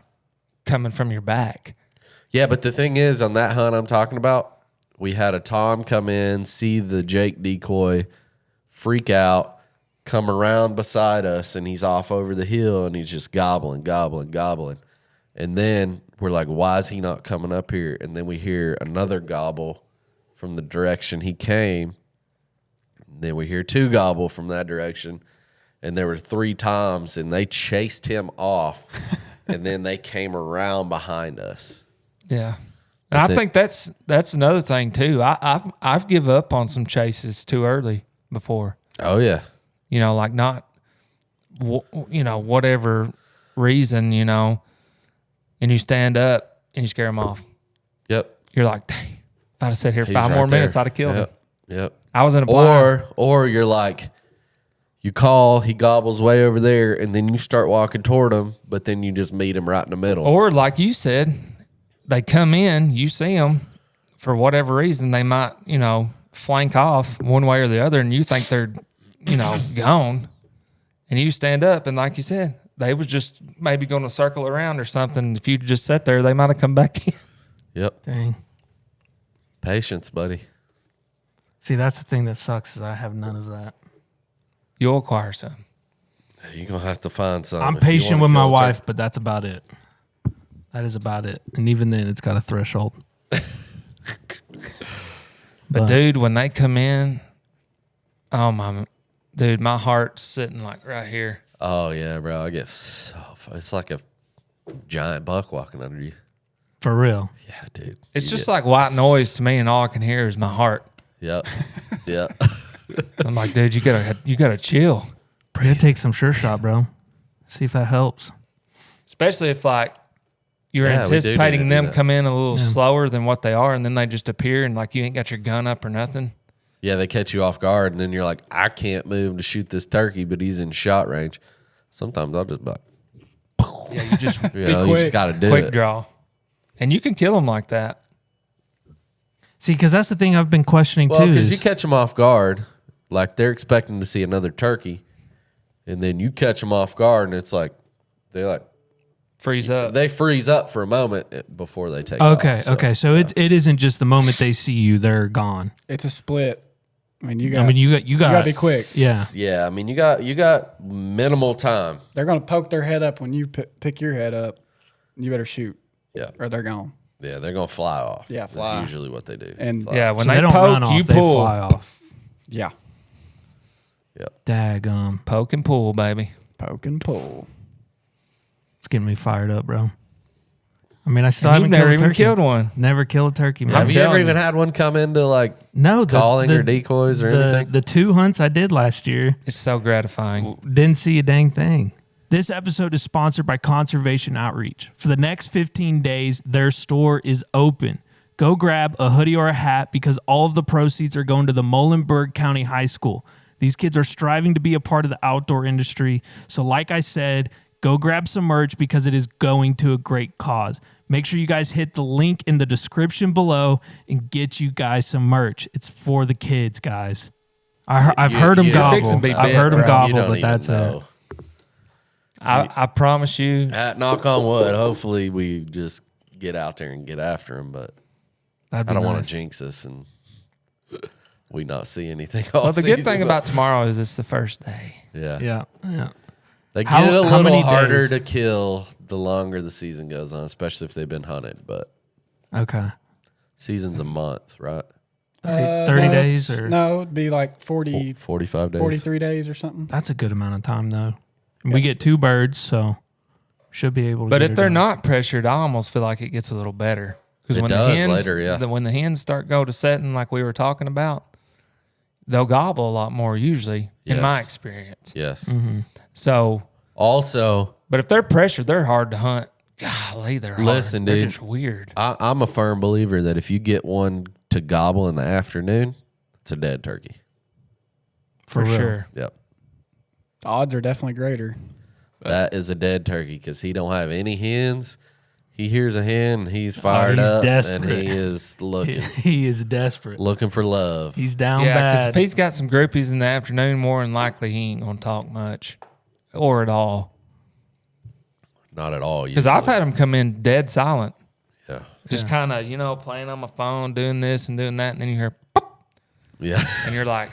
coming from your back. Yeah, but the thing is, on that hunt I'm talking about, we had a Tom come in, see the Jake decoy, freak out, come around beside us, and he's off over the hill, and he's just gobbling. And then we're like, why is he not coming up here? And then we hear another gobble from the direction he came. And then we hear 2 gobble from that direction. And there were 3 Toms, and they chased him off. And then they came around behind us. Yeah. And I think that's another thing too. I've give up on some chases too early before. Oh, yeah. You know, like not, whatever reason, and you stand up and you scare them off. Yep. You're like, dang, if I'd have sat here He's 5 right more there. minutes, I'd have killed him. Yep. I was in a blind. Or you're like, you call, he gobbles way over there, and then you start walking toward him, but then you just meet him right in the middle. Or like you said, they come in, you see them, for whatever reason, they might, flank off one way or the other, and you think they're, gone. And you stand up, and like you said, they was just maybe going to circle around or something. If you just sat there, they might have come back in. Yep. Dang. Patience, buddy. See, that's the thing that sucks is I have none of that. You'll acquire some. You're going to have to find some. I'm if you patient wanna with my kill a wife, but that's about it. That is about it. And even then, it's got a threshold. But dude, when they come in, my heart's sitting like right here. Oh, yeah, bro. I get it's like a giant buck walking under you. For real. Yeah, dude. It's You just get- like white noise to me, and all I can hear is my heart. Yep. Yep. I'm like, dude, you gotta chill. You gotta take some sure shot, bro. See if that helps. Especially if like you're Yeah, we do need to anticipating do them that. come in a little slower than what they are, and then they just appear, and like you ain't got your gun up or nothing. Yeah, they catch you off guard, and then you're like, I can't move to shoot this turkey, but he's in shot range. Sometimes I'll just be like, Yeah, you just you just got to do quick it. draw, and you can kill them like that. See, because that's the thing I've been questioning Well, too. because Is, you catch them off guard, like they're expecting to see another turkey, and then you catch them off guard, and it's like Freeze up. they freeze up for a moment before they take off. okay. So it isn't just the moment they see you, they're gone. It's a split. I mean, you got gotta be quick. Yeah. Yeah, I mean you got minimal time. They're gonna poke their head up when you pick your head up. You better shoot, Yeah, or they're gone. yeah, they're gonna fly off. Yeah, That's fly. usually what they do. And Fly. Yeah, when So they don't run poke, off, you they pull. fly off. yeah, Daggum. Poke and pull, baby. poke and pull. It's getting me fired up, bro. I mean, I still And haven't you've never killed a even turkey. killed one. Never killed a turkey, man. Have you ever telling even you. had one come into like No, calling or decoys or anything? The 2 hunts I did last year, It's so gratifying. didn't see a dang thing. This episode is sponsored by Conservation Outreach. For the next 15 days, their store is open. Go grab a hoodie or a hat because all of the proceeds are going to the Muhlenberg County High School. These kids are striving to be a part of the outdoor industry. So like I said, go grab some merch because it is going to a great cause. Make sure you guys hit the link in the description below and get you guys some merch. It's for the kids, guys. I've heard them you're gobble. fixing to be I've bit, heard them bro. You gobble, don't but even that's know. it. I promise you. Knock on wood. Hopefully, we just get out there and get after them. But That'd be I don't want nice. to jinx us and we not see anything. All Well, the good season, thing but- about tomorrow is it's the first day. yeah, Yeah. they How- get a how many little harder days? to kill the longer the season goes on, especially if they've been hunted. But Okay. season's a month, right? 30 No, days it's- or no, it'd be like 40, 45 days. 43 days or something. that's a good amount of time though. And we get 2 birds, so should be able to. But get if her they're done. not pressured, I almost feel like it gets a little better. Because It when does the hens later, yeah. when the hens start go to setting like we were talking about, they'll gobble a lot more usually, in my Yes. experience. Yes. Mm-hmm. So, Also, but if they're pressured, they're hard to hunt. Golly, they're hard. Listen, they're dude. just weird. I'm a firm believer that if you get one to gobble in the afternoon, it's a dead turkey. For real. sure. Yep. The odds are definitely greater. That is a dead turkey because he don't have any hens. he hears a hen, he's fired he's up, desperate. and he is looking He is desperate. looking for love. He's down Yeah, because bad. if he's got some groupies in the afternoon, more than likely he ain't gonna talk much or at all. Not at all. Because I've had him come in dead silent, Yeah. just kind of playing on my phone, doing this and doing that, and then you hear, pop, Yeah. and you're like,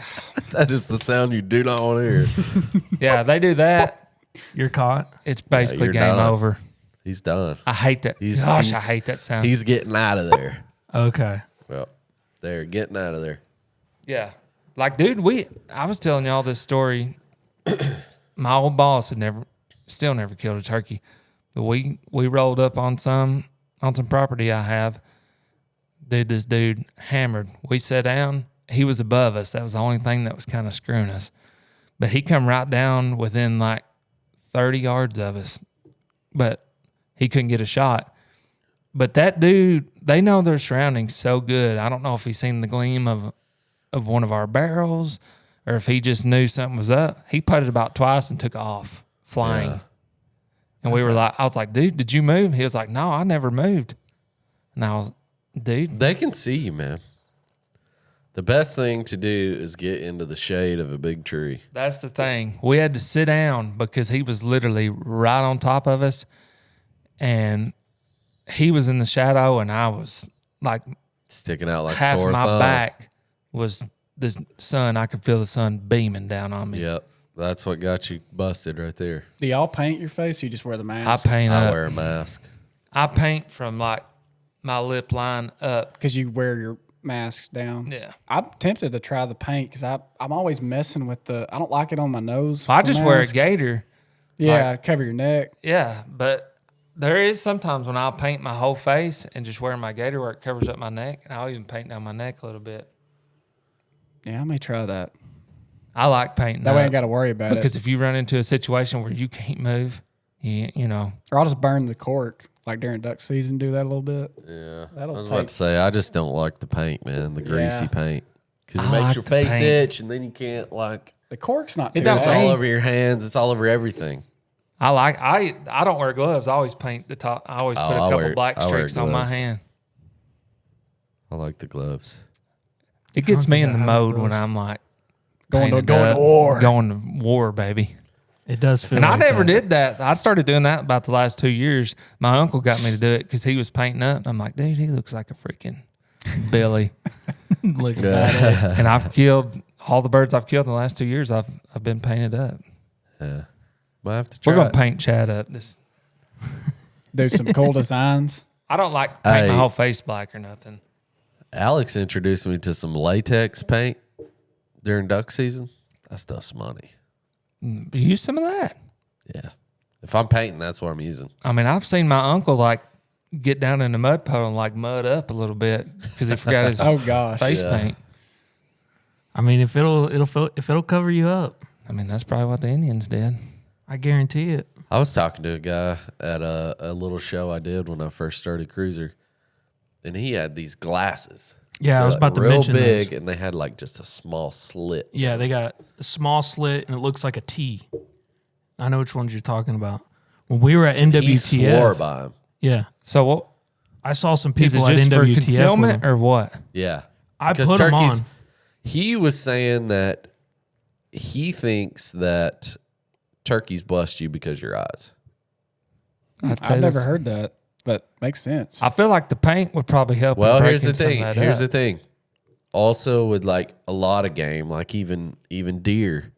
That is the sound you do not want to hear. yeah, they do that. You're caught. It's basically you're game done. over. He's done. I hate that. Gosh, I hate that sound. He's getting out of there. Okay. Well, they're getting out of there. Yeah. Like, dude, I was telling y'all this story. My old boss had still never killed a turkey. But we rolled up on some property I have. Dude, this dude hammered. We sat down. He was above us. That was the only thing that was kind of screwing us. But he come right down within like 30 yards of us. But he couldn't get a shot. But that dude, they know their surroundings so good. I don't know if he seen the gleam of one of our barrels or if he just knew something was up. He putted about twice and took off flying. Yeah. And I was like, dude, did you move? He was like, no, I never moved. And I was, dude. They can see you, man. The best thing to do is get into the shade of a big tree. That's the thing. We had to sit down because he was literally right on top of us. And he was in the shadow and I was like Sticking out like half sore my thumb. back was the sun. I could feel the sun beaming down on me. Yep. That's what got you busted right there. Do y'all paint your face or you just wear the I mask? paint I up. wear a mask. I paint from like my lip line up. Because you wear your mask down. Yeah. I'm tempted to try the paint because I'm always messing with I don't like it on my nose. I the just wear a mask. gator. Yeah, cover your neck. Yeah, but there is sometimes when I'll paint my whole face and just wear my gator where it covers up my neck, and I'll even paint down my neck a little bit. Yeah, I may try that. I like painting That way I up ain't got to worry about because it. if you run into a situation where you can't move, you know. Or I'll just burn the cork like during duck season. Do that a little bit. Yeah. That'll I was take- about to say, I just don't like the paint, man. The greasy Yeah. paint. Because it I makes like your the face paint. itch and then you can't The cork's not It too don't it's bad. all over your hands. It's all over everything. I don't wear gloves. I always paint the top. I always put a I couple wear- black I wear streaks on my gloves. hand. I like the gloves. It gets don't me think in the I have mode when gloves. I'm like Going to painted up, war. Going to war, baby. It does feel And I like never that. did that. I started doing that about the last 2 years. My uncle got me to do it because he was painting up. And I'm like, dude, he looks like a freaking Billy. Look at that. And I've killed all the birds I've killed in the last 2 years. I've been painted up. Yeah. Might have to try We're gonna it. paint Chad up. Do some cool designs. I don't like painting my Hey. whole face black or nothing. Alex introduced me to some latex paint during duck season. That stuff's money. Use some of that. Yeah. If I'm painting, that's what I'm using. I mean, I've seen my uncle like get down in the mud puddle and like mud up a little bit because he forgot his Oh gosh. face Yeah. paint. I mean, if it'll cover you up, I mean, that's probably what the Indians did. I guarantee it. I was talking to a guy at a little show I did when I first started CRÜZR, and he had these glasses. Yeah, I was They're, about to real mention big, those. and they had like just a small slit. Yeah, they got a small slit and it looks like a T. I know which ones you're talking about. When we were at NWTF, He swore by him. yeah, So what I saw some is it people at just for NWTF. with concealment them. or what? Yeah. I Because put them turkeys- on. He was saying that he thinks that turkeys bust you because of your eyes. I've never heard that, but makes sense. I feel like the paint would probably help. Well, in here's the breaking some of thing. that Here's the up. thing. Also, with like a lot of game, like even deer,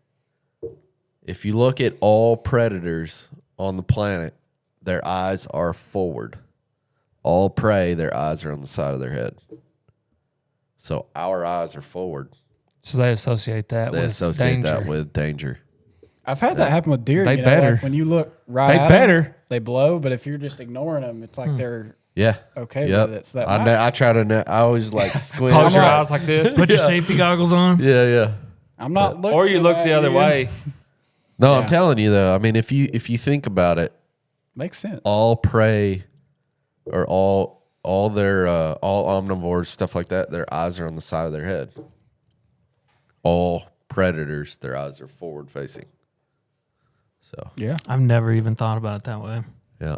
if you look at all predators on the planet, their eyes are forward. All prey, their eyes are on the side of their head. So our eyes are forward. So they associate that They with associate danger. that with danger. I've had that happen with deer. They you know, better. like when you look right They at 'em, better. they blow, but if you're just ignoring them, it's like they're Yeah. okay Yep. with it. So that I, might- know, I try to. I always like squint. Close your I'm eyes like this, Put your safety goggles on. Yeah, yeah. I'm not looking. or you look at the other you. way. No, Yeah. I'm telling you though. I mean, if you think about it, Makes sense. all prey or all their all omnivores, stuff like that, their eyes are on the side of their head. All predators, their eyes are forward facing. So Yeah. I've never even thought about it that way. yeah,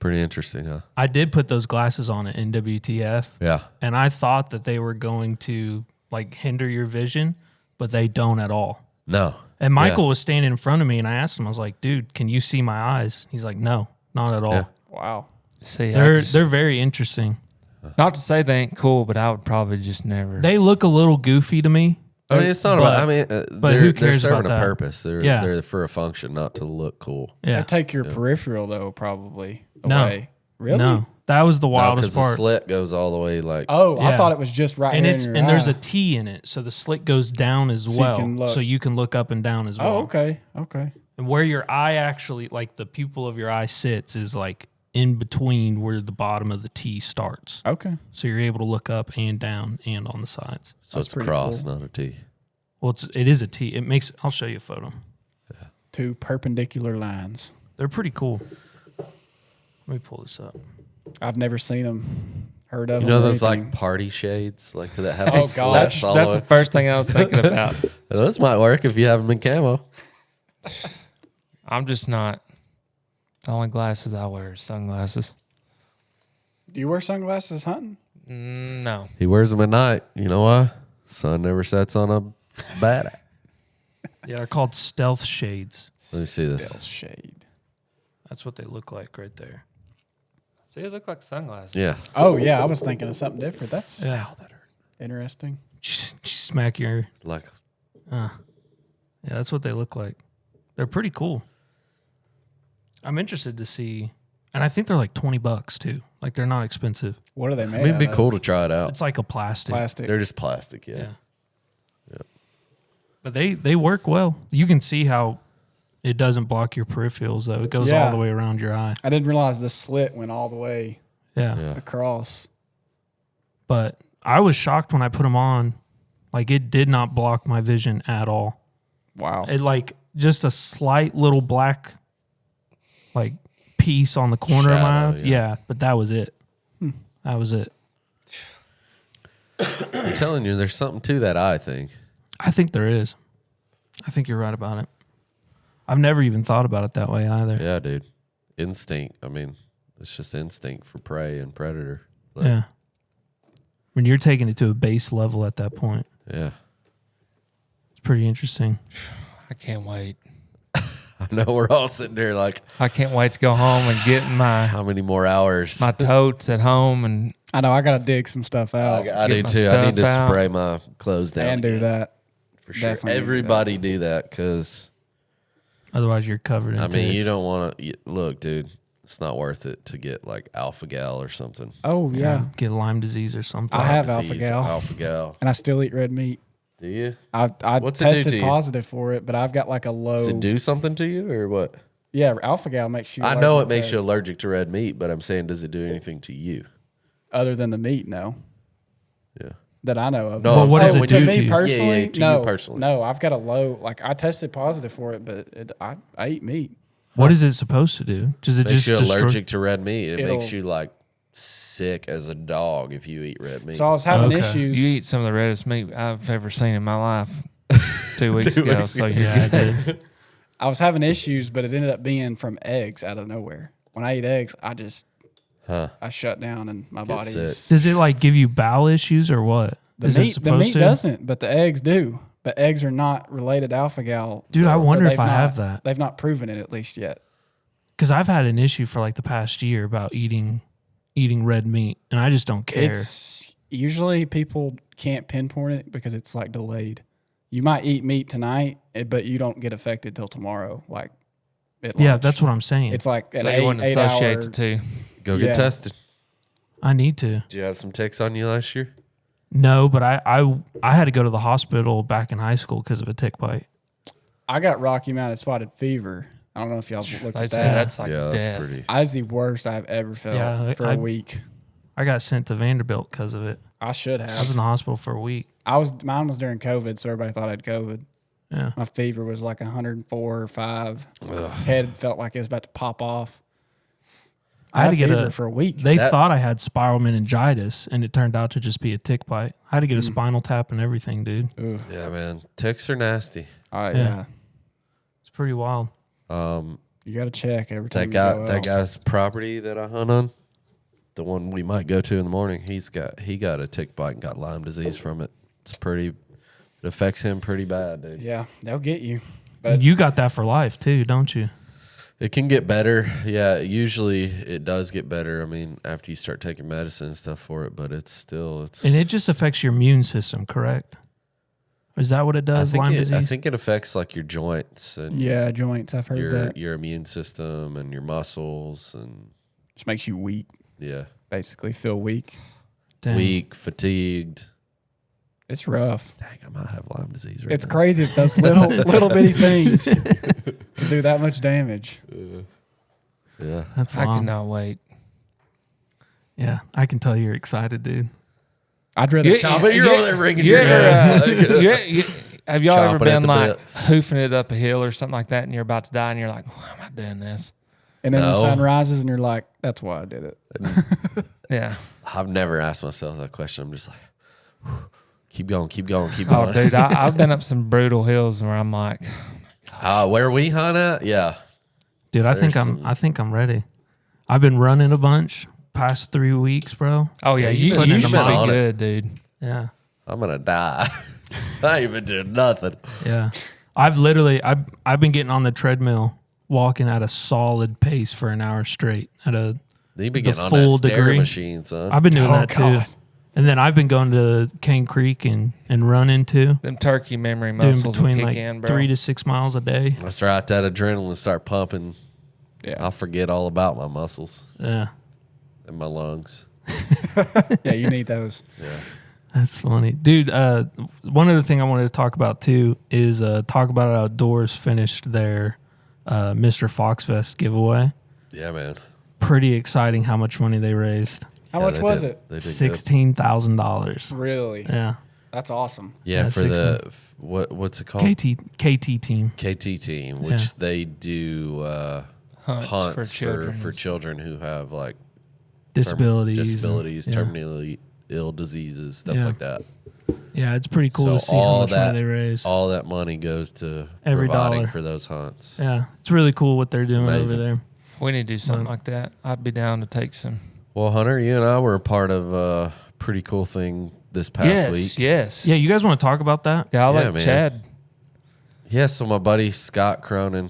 pretty interesting, huh? I did put those glasses on at NWTF. Yeah. And I thought that they were going to like hinder your vision, but they don't at all. No. And Michael was standing in front of me, and I asked him, I was like, dude, can you see my eyes? He's like, no, not at all. Yeah. Wow. See, They're very interesting. not to say they ain't cool, but I would probably just never. They look a little goofy to me. I mean, it's not But- about. I mean, but who they're cares serving about a that? purpose. They're for a function, not to look cool. Yeah. They take your peripheral though, probably No. away. Really? No, that was the No, wildest because the part. slit goes all the way like. Oh, I Yeah. thought it was just right And here it's in your and there's eye. a T in it, so the slit goes down as you well, can look. so you can look up and down as well. Oh, okay. Okay. And where your eye actually, like the pupil of your eye sits, is like in between where the bottom of the T starts. Okay. So you're able to look up and down and on the sides. So That's it's a pretty cross, cool. not a T. Well, it is a T. It makes. I'll show you a photo. Two perpendicular lines. They're pretty cool. Let me pull this up. I've never seen them. Heard of You them. know or those anything. like party shades, like that have. Oh, the gosh. slats all That's the the way? first thing I was thinking about. Those might work if you have them in camo. I'm just not. The only glasses I wear is sunglasses. Do you wear sunglasses hunting? No. He wears them at night. You know why? Sun never sets on a bat. Yeah, they're called stealth shades. Let me see this. Bell shade. That's what they look like right there. See, they look like sunglasses. Yeah. Oh yeah, I was thinking of something different. That's Yeah. interesting. Just smack your. Like Yeah, that's what they look like. They're pretty cool. I'm interested to see, and I think they're like $20 too. Like they're not expensive. What are they I made? mean, it'd be out of? cool to try it out. It's like a plastic. Plastic. They're just plastic. Yeah. Yeah. But they work well. You can see how it doesn't block your peripherals though. It goes all Yeah. the way around your eye. I didn't realize the slit went all the way Yeah. Yeah. across. But I was shocked when I put them on. Like it did not block my vision at all. Wow. It like just a slight little black like piece on the corner of my eye. Shadow, yeah. Yeah, but that was it. That was it. I'm telling you, there's something to that eye thing. I think there is. I think you're right about it. I've never even thought about it that way either. Yeah, dude. Instinct. I mean, it's just instinct for prey and predator. Like, Yeah. When you're taking it to a base level at that point, yeah. it's pretty interesting. I can't wait. I know we're all sitting there like, I can't wait to go home and get my how many more hours? totes at home and I know. I got to dig some stuff out I do my too. I need to stuff out. spray my clothes down. and do that. for sure. definitely do Everybody do that because, Otherwise, you're covered in I mean, you ticks. don't want to look, dude. It's not worth it to get like alpha gal or something. Oh yeah. Get Lyme disease or something. I have Disease, alpha-gal. Alpha-gal. And I still eat red meat. Do you? I What's it do tested to you? positive for it, but I've got like a low. Does it do something to you or what? Yeah, alpha gal makes you. I know it allergic makes to- you allergic to red meat, but I'm saying, does it do anything to you? Other than the meat, no. Yeah. That I know of. No, Well, I'm what saying does it when do you- to me you? personally? Yeah, to no, you personally. No, I've got a low. Like I tested positive for it, but I eat meat. What is it supposed to do? Does it Makes just you destroy? allergic to red meat. It makes It'll- you like sick as a dog if you eat red meat. So I was having Okay. issues. you eat some of the reddest meat I've ever seen in my life 2 weeks ago. weeks So ago. you're Yeah, I good. did. I was having issues, but it ended up being from eggs out of nowhere. When I eat eggs, Huh. I shut down and my Get body's sick. Does it like give you bowel issues or what? the Is it meat. The supposed meat to? doesn't, but the eggs do. But eggs are not related to alpha gal. Dude, I But wonder if they've I not- have that. They've not proven it at least yet. Because I've had an issue for like the past year about eating red meat, and I just don't care. It's usually people can't pinpoint it because it's like delayed. You might eat meat tonight, but you don't get affected till tomorrow. Like, at Yeah, lunch. that's what I'm saying. It's like an So you wouldn't 8 associate hour. the two. Go Yeah. get tested. I need to. Did you have some ticks on you last year? No, but I had to go to the hospital back in high school because of a tick bite. I got Rocky Mountain spotted fever. I don't know if y'all looked They at say that. that's like yeah, death. that's pretty. I was the worst I've ever felt Yeah, for a week. I got sent to Vanderbilt because of it. I should I was have. in the hospital for a week. Mine was during COVID, so everybody thought I had COVID. Yeah. My fever was like 104 or 5. Head felt like it was about to pop off. I had to get fever a for a week. They That- thought I had spiral meningitis, and it turned out to just be a tick bite. I had to get a spinal tap and everything, dude. Ugh. Yeah, man. Ticks are nasty. Oh, Yeah. yeah. It's pretty wild. You got to check every time you go out. That guy's property that I hunt on, the one we might go to in the morning, he got a tick bite and got Lyme disease from it. It affects him pretty bad, dude. Yeah, they'll get you. But You got that for life too, don't you? It can get better. Yeah, usually it does get better. I mean, after you start taking medicine and stuff for it, but it's And it just affects your immune system, correct? Is that what it does? Lyme disease? I think it affects like your joints and yeah, joints. I've heard that. your immune system and your muscles and Just makes you weak. yeah, Basically, feel weak. Dang. weak, fatigued. It's rough. Dang, I might have Lyme disease right It's now. crazy that those little bitty things can do that much damage. Yeah. That's I wild. cannot wait. Yeah, I can tell you're excited, dude. I'd rather You're over there wringing your hands. Have y'all ever Chomping at been the like bits. hoofing it up a hill or something like that, and you're about to die, and you're like, "Why am I doing this?" And then the No. sun rises, and you're like, "That's why I did it." Yeah. I've never asked myself that question. I'm just like, whew, keep going, keep going, keep going. Oh, dude, I've been up some brutal hills where I'm like, Where we hunt at? Yeah. Dude, I think There's I think I'm ready. I've been running a bunch past 3 weeks, bro. "Oh yeah, you've you been should on be it. good, dude." Yeah. I'm going to die. I ain't even doing nothing. Yeah. I've been getting on the treadmill, walking at a solid pace for an hour straight at a You've been the getting on full that stair degree. machine, son. I've been doing Oh, that God. too. And then I've been going to Cane Creek and running too. Them turkey memory Doing muscles will between kick like in, bro. 3 to 6 miles a day. That's right. That adrenaline start pumping. Yeah. I'll forget all about my muscles Yeah. and my lungs. Yeah, you need those. Yeah. That's funny. Dude, one other thing I wanted to talk about too is Talk About It Outdoors finished their Mr. Foxfest giveaway. Yeah, man. Pretty exciting how much money they raised. How Yeah, much they was did- it? They did good. $16,000. Really? Yeah. That's awesome. Yeah, Yeah, for what's it called? KT team. KT team, which Yeah. they do hunts for children who have like Disabilities. Yeah. terminally ill diseases, stuff Yeah. like that. Yeah, it's pretty cool to So see how all much that money they raise. all that money goes to Every providing dollar. for those hunts. Yeah, it's really cool what they're doing over amazing. there. We need to do something like that. I'd be down to take some. Well, Hunter, you and I were a part of a pretty cool thing this past week. Yes. Yeah, you guys want to talk about that? Yeah, I'll Yeah, let man. Chad. Yeah, so my buddy Scott Cronin,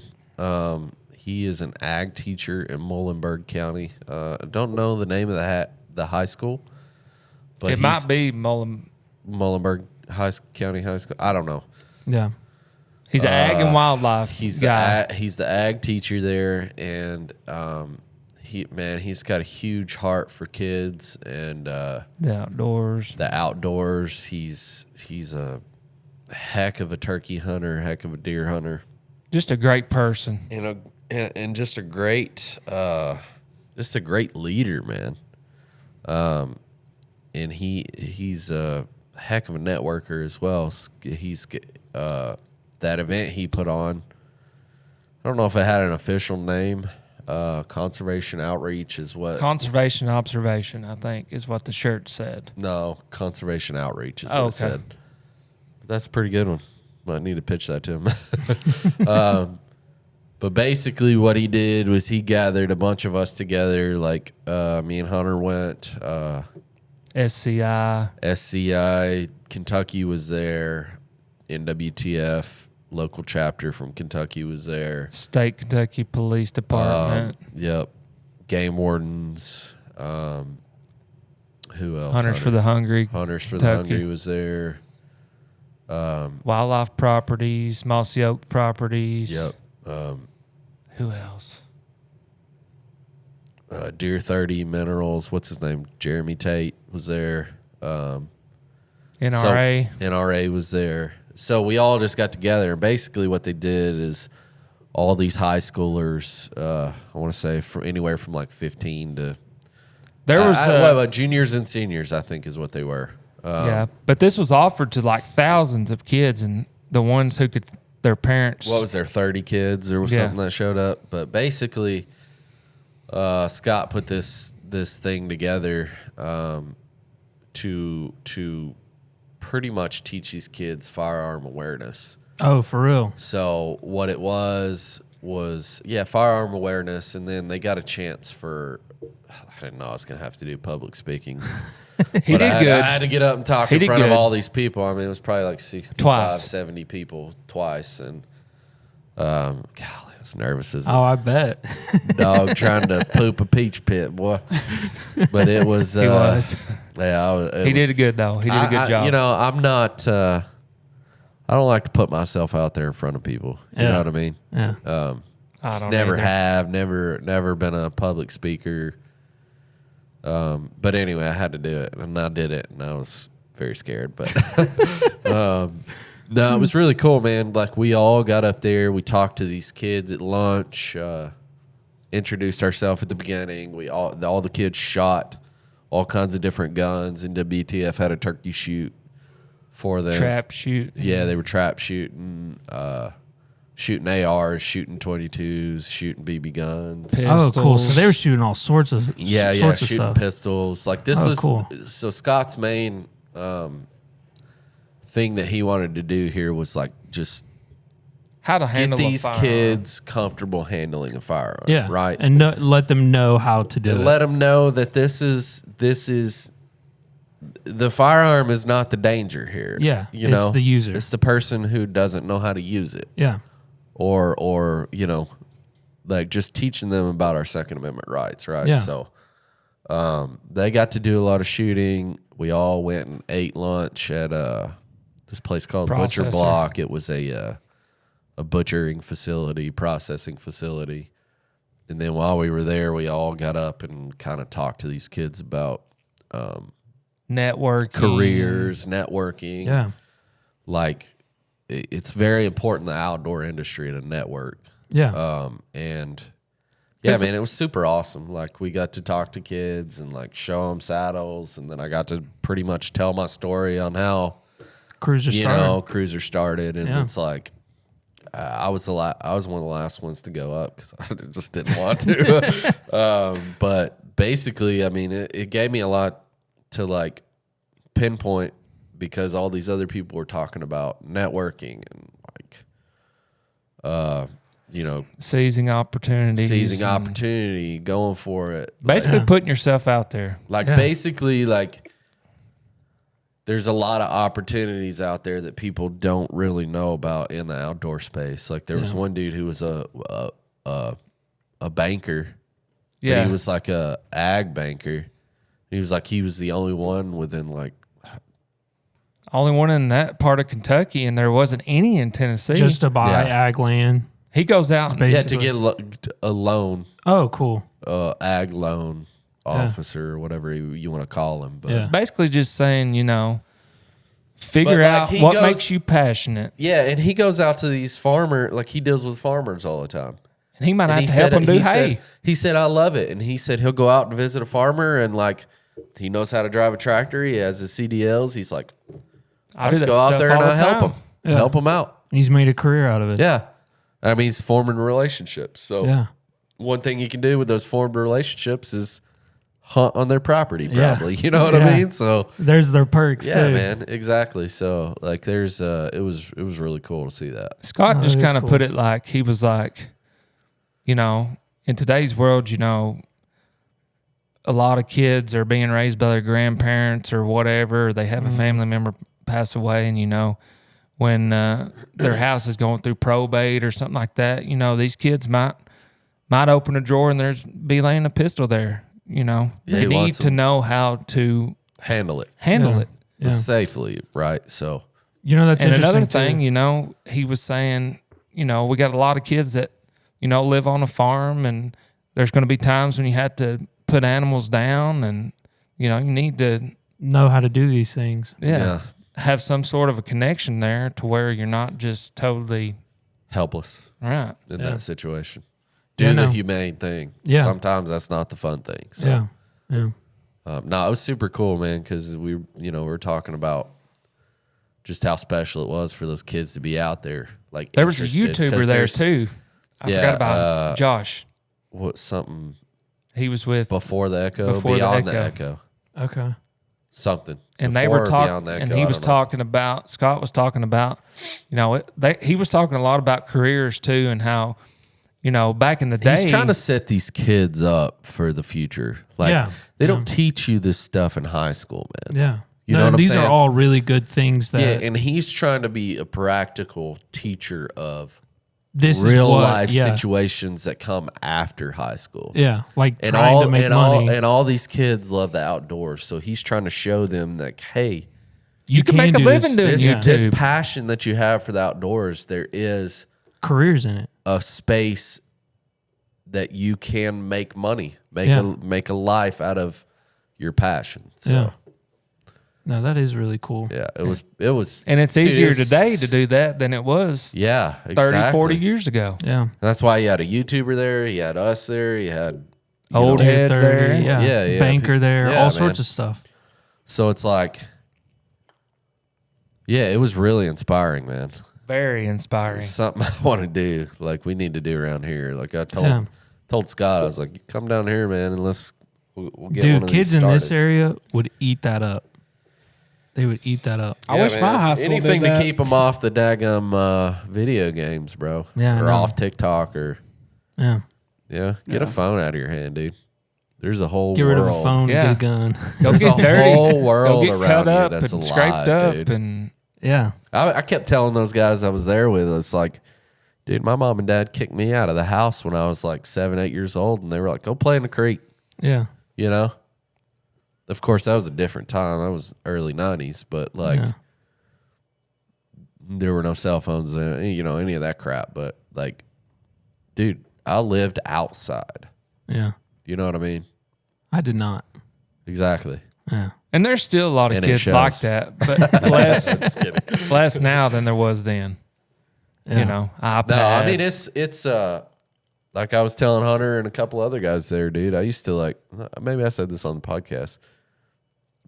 he is an ag teacher in Muhlenberg County. I don't know the name of the high school, but It might be Mullen. Muhlenberg County High School. I don't know. Yeah. He's an ag and wildlife He's guy. he's the ag teacher there, and he's got a huge heart for kids and The outdoors. the outdoors. He's a heck of a turkey hunter, heck of a deer hunter. Just a great person. And just a great leader, man. And he's a heck of a networker as well. He's that event he put on. I don't know if it had an official name. Conservation Outreach is what. Conservation observation, I think, is what the shirt said. No, Conservation Outreach is what Oh, it okay. said. That's a pretty good one. Might need to pitch that to him. But basically, what he did was he gathered a bunch of us together. Like me and Hunter went. SCI. SCI, Kentucky was there. NWTF, local chapter from Kentucky was there. State Kentucky Police Department. Yep. Game wardens. Who else? Hunters for the Hungry. Hunters for the Kentucky. Hungry was there. Wildlife Properties. Mossy Oak Properties. Yep. Who else? Deer 30 Minerals. What's his name? Jeremy Tate was there. NRA. NRA was there. So we all just got together. And basically what they did is all these high schoolers, I want to say from anywhere from like 15 to There was juniors and seniors, I think is what they were. yeah, but this was offered to like thousands of kids, and the ones who could, their parents. What was there, 30 kids or Yeah. something that showed up? But basically, Scott put this thing together to pretty much teach these kids firearm awareness. Oh, for real? So what it was, was firearm awareness, and then they got a chance for. I didn't know I was gonna have to do public speaking. He did good. I had to get up and talk in front of all these people. I mean, it was probably like 65, 70 people twice, and golly, I was nervous as I bet. dog trying to poop a peach pit, boy. But it was. He was. Yeah, he did good though. He did a good job. You know, I'm not. I don't like to put myself out there in front of people. You know what I mean? Yeah. I don't never either. have, never been a public speaker. But anyway, I had to do it, and I did it, and I was very scared. But no, it was really cool, man. Like, we all got up there, we talked to these kids at lunch, introduced ourselves at the beginning. We all the kids shot all kinds of different guns, and WTF had a turkey shoot for them. Trap shoot. Yeah, they were trap shooting. Shooting ARs, shooting 22s, shooting BB guns. Pistols. Oh, cool. So they were shooting all sorts of Shooting stuff. pistols. Like, this was cool. So Scott's main thing that he wanted to do here was like just How to get handle these a firearm. kids comfortable handling a firearm. Yeah. Right. And let them know how to do And it. let them know that this is the firearm is not the danger here. Yeah, you it's know, the user. It's the person who doesn't know how to use it. Yeah. Or you know, like, just teaching them about our Second Amendment rights, right? Yeah. So they got to do a lot of shooting. We all went and ate lunch at this place called Butcher Processor. Block. It was a butchering facility, processing facility. And then while we were there, we all got up and kind of talked to these kids about Networking. careers, networking. Yeah. Like, it's very important in the outdoor industry to network. Yeah. And yeah, man, it was super awesome. Like, we got to talk to kids and like show them saddles, and then I got to pretty much tell my story on how CRÜZR started. started, and Yeah. it's like I was one of the last ones to go up because I just didn't want to. But basically, I mean, it gave me a lot to like pinpoint, because all these other people were talking about networking and like, you know, Seizing opportunities. seizing and opportunity, going for it. Basically Yeah. putting yourself out there. Like, Yeah. basically, like, there's a lot of opportunities out there that people don't really know about in the outdoor space. Like, there was one dude who was a banker. But Yeah. he was like a ag banker. He was like, he was the only one within like, Only one in that part of Kentucky, and there wasn't any in Tennessee. Just to buy Yeah. ag land. he goes out and Basically. to get a loan, Oh, cool. ag loan officer, or whatever you want to call him. But Yeah. basically just saying, you know, figure But, like, out he what goes- makes you passionate. yeah, and he goes out to these like, he deals with farmers all the time. And he might And have to help them do hay. He said, I love it. And he said he'll go out and visit a farmer, and like, he knows how to drive a tractor. He has his CDLs. He's like, I I do just that go out stuff there all and I the help time. him. Yeah. Help him out. He's made a career out of it. Yeah. I mean, he's forming relationships. So Yeah. one thing you can do with those formed relationships is hunt on their property, Yeah. probably. You know what Yeah. I mean? So There's their perks yeah, too. man, exactly. So like, there's it was really cool to see that. Scott Oh, just that is kind of cool. put it like, he was like, you know, in today's world, you know, a lot of kids are being raised by their grandparents or whatever. Or they have a family member pass away, and, you know, when their house is going through probate or something like that, you know, these kids might open a drawer and there's be laying a pistol there. You know, Yeah, they he need wants to them. know how to Handle it handle Yeah. it. Yeah. safely, right? So You know, that's And interesting another too. thing, you know, he was saying, you know, we got a lot of kids that, you know, live on a farm, and there's going to be times when you have to put animals down, and, you know, you need to, Know how to do these things. yeah, have some sort of a connection there to where you're not just totally helpless right. in Yeah. that situation. Do Yeah, the no. humane thing. Yeah. Sometimes that's not the fun thing. So. Yeah. Yeah. No, it was super cool, man, because we were talking about just how special it was for those kids to be out there. Like, There was a interested, 'cause YouTuber there there's- too. I Yeah, forgot about Josh. What, something He was with, before the Echo, Before the beyond the Echo. Echo, Okay. something. and they Before were or talking, beyond the and Echo, he I was don't know. talking about, Scott was talking about, you know, he was talking a lot about careers too, and how, You know, back in the day, He's trying to set these kids up for the future. Like Yeah. they don't teach you this stuff in high school, man. Yeah. You know what I'm these saying? are all really good things that Yeah, and he's trying to be a practical teacher of this real is what, life yeah. situations that come after high school. Yeah. Like And trying to make money. all these kids love the outdoors. So he's trying to show them that, hey, you can make a do living doing this, Yeah. this YouTube. passion that you have for the outdoors, there is careers in it. a space that you can make money, Yeah. make a life out of your passion. So Yeah. No, that is really cool. yeah, it was and it's dude, easier it was- today to do that than it was Yeah, 30, exactly. 40 years ago. Yeah. And that's why you had a YouTuber there, you had us there, you had Old know, heads there. Yeah. Yeah, Banker there, yeah, all sorts man. of stuff. So it's like, yeah, it was really inspiring, man. Very inspiring. Something I want to do, like we need to do around here. Like I Yeah. told Scott, I was like, "You come down here, man, and we'll get Dude, one of kids these in this started." area would eat that up. They would eat that up. I wish my high school anything did to that. keep them off the daggum video games, bro. Yeah, I or know. off TikTok, or Yeah. get a phone out of your hand, dude. There's a whole Get rid world. of the phone Yeah. and get a gun. Go There's get a dirty. whole world Go get around cut you up that's and alive, scraped up dude. and Yeah. I kept telling those guys I was there with, it's like, dude, my mom and dad kicked me out of the house when I was like 7, 8 years old, and they were like, go play in the creek, Yeah. you know? Of course, that was a different time. That was early 90s, but like, Yeah. there were no cell phones, any of that crap. But like, dude, I lived outside. Yeah. You know what I mean? I did not. Exactly. Yeah. and there's still a lot of And it kids shows. like that, but less now than there was then. Yeah. You know, iPads. No, I mean it's like I was telling Hunter and a couple other guys there, dude. I used to like, maybe I said this on the podcast,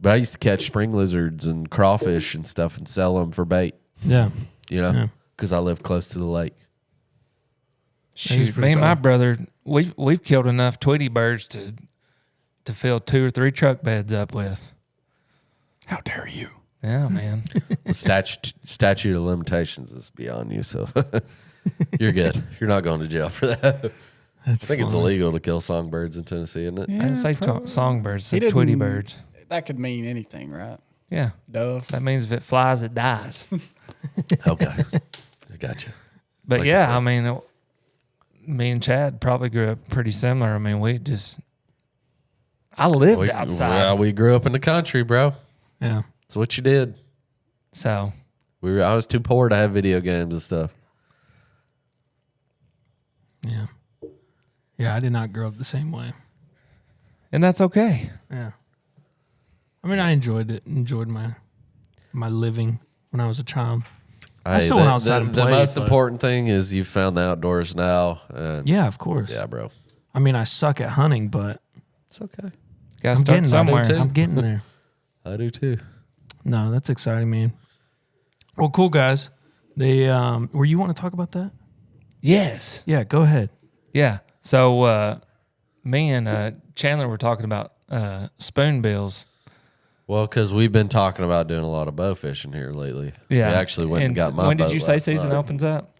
but I used to catch spring lizards and crawfish and stuff and sell them for bait. Yeah. You know, Yeah. because I live close to the lake. Shoot, me and my brother, we've killed enough Tweety birds to fill 2 or 3 truck beds up with. How dare you? Yeah, man. Well, statute of limitations is beyond you, so you're good. You're not going to jail for that. That's I think it's funny. illegal to kill songbirds in Tennessee, isn't it? I didn't say songbirds, I He said Tweety didn't- birds. That could mean anything, right? Yeah, Dove. that means if it flies, it dies. Okay, I got you. But Like I yeah, said. I mean, me and Chad probably grew up pretty similar. I mean, I lived outside. We grew up in the country, bro. Yeah. It's what you did. So, I was too poor to have video games and stuff. Yeah. Yeah. I did not grow up the same way. and that's okay. Yeah. I mean, I enjoyed it. Enjoyed my living when I was a child. I still went outside and the played, most but- important thing is you found the outdoors now. And Yeah, of course. yeah, bro. I mean, I suck at hunting, but It's okay. Got to I'm start getting somewhere. there. I'm getting there. I do too. No, that's exciting, man. Well, cool, guys. They were you want to talk about that? Yes. Yeah, go ahead. Yeah. So, me and Chandler were talking about spoonbills. Well, because we've been talking about doing a lot of bow fishing here lately. Yeah. We actually went and got my When did boat you say last season night. opens up?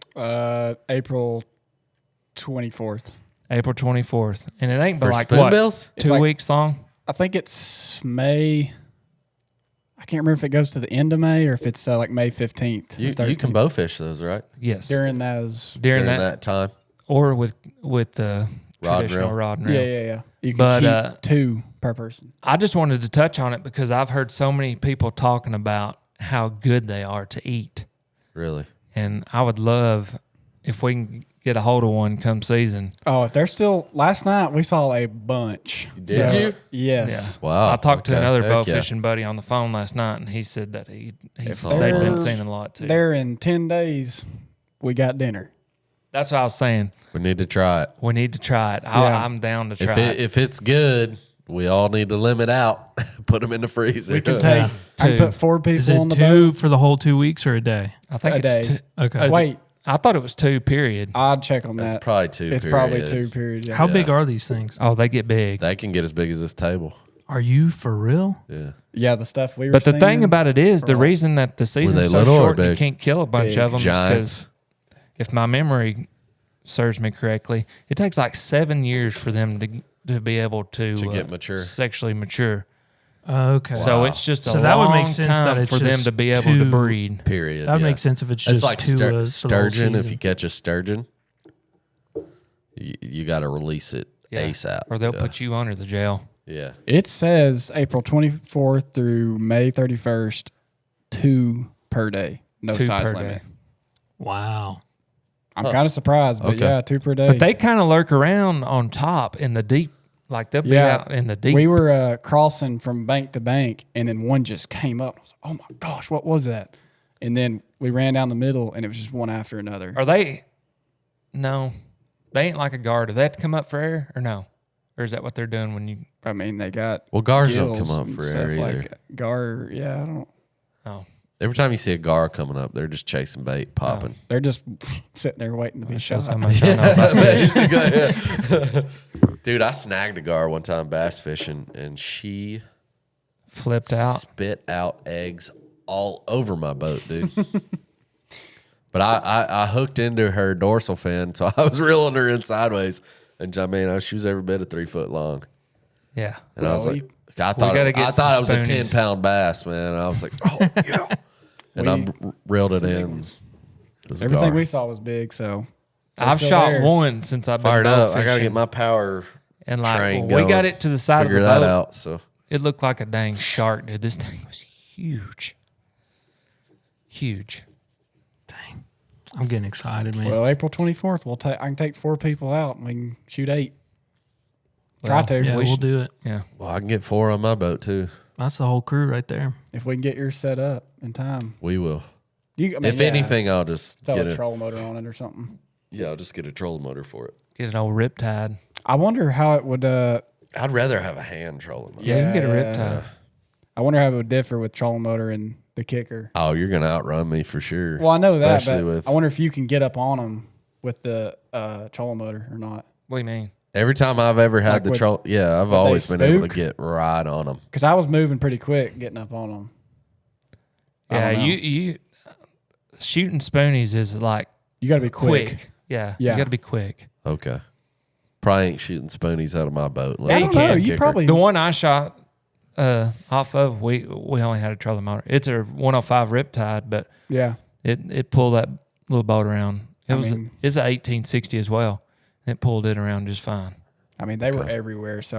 April 24th. April 24th. And it ain't but For like spoon what? bills? 2 like- weeks long? I think it's May. I can't remember if it goes to the end of May or if it's like May 15th. or You 13th. can bow fish those, right? Yes. During those. During During that, time. or with the Rod and traditional reel. rod and reel. Yeah. You can But, keep 2 per person. I just wanted to touch on it because I've heard so many people talking about how good they are to eat. Really? And I would love if we can get a hold of one come season. Oh, if they're still. Last night we saw a bunch. Did you? Yes. Wow. I talked to okay. another Heck bow yeah. fishing buddy on the phone last night, and he said that they'd they're- been seeing a lot too. There in 10 days, we got dinner. That's what I was saying. We need to try it. We need to try it. Yeah. I'm down to try If it. if it's good, we all need to limit out. Put them in the freezer. We can take. I can Two. put 4 people Is it on the 2 boat. for the whole 2 weeks or a day? I think a it's day. 2. Okay. Wait, I thought it was 2, period. I'd check on That's that. probably 2. It's period. probably 2 period. Yeah. How big are these things? Oh, they get big. They can get as big as this table. Are you for real? Yeah. Yeah, the stuff we were. But the thing seeing, about it is, the Right. reason that the they season's so little or short and you big? can't kill a bunch Big. of them is Giants. because if my memory serves me correctly. It takes like 7 years for them to be able to get mature, sexually mature. Okay. So it's just So a that would long make sense time that it's for them just to be able two- to breed. period. That would yeah. make sense if it's It's just like two for the whole sturgeon. If season. you catch a sturgeon, you got to release it ASAP. Or they'll put you under the jail. Yeah. It says April 24th through May 31st, 2 per day. No 2 size per limit. day. Wow. I'm kind of surprised, but Okay. yeah, 2 per day. But they kind of lurk around on top in the deep. Like they'll be Yeah. out in the deep. We were crossing from bank to bank, and then one just came up. I was like, oh my gosh, what was that? And then we ran down the middle, and it was just one after another. Are they? No, they ain't like a guard. Do they have to come up for air or no? Or is that what they're doing when you? I mean, they got Well, gars don't gills come up and for stuff air either. like gar. Yeah, I don't. Oh, Every time you see a gar coming up, they're just chasing bait, popping. They're just sitting there waiting to be that shot. shows how much I know about fish. Dude, I snagged a gar one time bass fishing, and she Flipped out. spit out eggs all over my boat, dude. But I hooked into her dorsal fin, so I was reeling her in sideways. And I mean, she was every bit of 3 foot long. Yeah. And I was Well, like, I thought gotta it, get I thought some it was a spoonies. 10-pound bass, man. And I was like, oh, yeah. And I reeled it in. It was a Everything gar. we saw was big, so they're I've still shot there. one since I've been Fired bow up. I fishing. got to get my power And like train when going. we got it to the side Figure of the that boat, out. So it looked like a dang shark, dude. This thing was huge. Huge. I'm getting excited, man. Well, April 24th, I can take 4 people out and we can shoot 8. Try Well, to. yeah, we we'll should- do it. Yeah. well, I can get 4 on my boat too. That's the whole crew right there. If we can get yours set up in time. We will. I mean, If anything, I'll just throw get a a troll motor on it or something. yeah. I'll just get a trolling motor for it. Get an old riptide. I wonder how it would. I'd rather have a hand trolling motor. Yeah, you can get a Yeah. riptide. I wonder how it would differ with trolling motor and the kicker. Oh, you're gonna outrun me for sure. Well, I know that, Especially but with I wonder if you can get up on them with the trolling motor or not. What do you mean? every time I've ever had Like the with- troll. Yeah, I've always been able to spook? get right on them. Because I was moving pretty quick getting up on them. I Yeah, don't know. you shooting spoonies is like You got to be quick. Yeah, Yeah. you got to be quick. Okay. Probably ain't shooting spoonies out of my boat. I unless don't I can know. You kicker. probably. The one I shot off of, we only had a trolling motor. It's a 105 Riptide, but Yeah. it pulled that little boat around. It's an 1860 as well. It pulled it around just fine. I mean, they were everywhere. So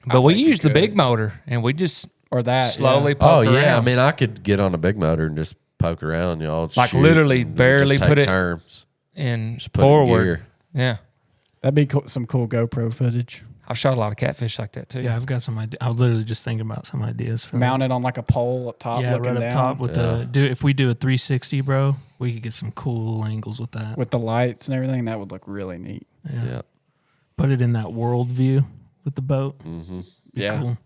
But we think you used the could. big motor, and we just or that slowly yeah. Oh poke yeah, around. I mean I could get on a big motor and just poke around, you know, Like shoot literally and barely just take put it- turns. and Just put it in forward. gear. Yeah, That'd be some cool GoPro footage. I've shot a lot of catfish like that too. Yeah, I've got some ideas. I was literally just thinking about some ideas for Mounted on like a pole up top, yeah, looking right down up top with if we do a 360, bro, we could get some cool angles with that. with the lights and everything. That would look really neat. Yeah. Yeah. Put it in that world view with the boat. Mm-hmm. Yeah, Cool.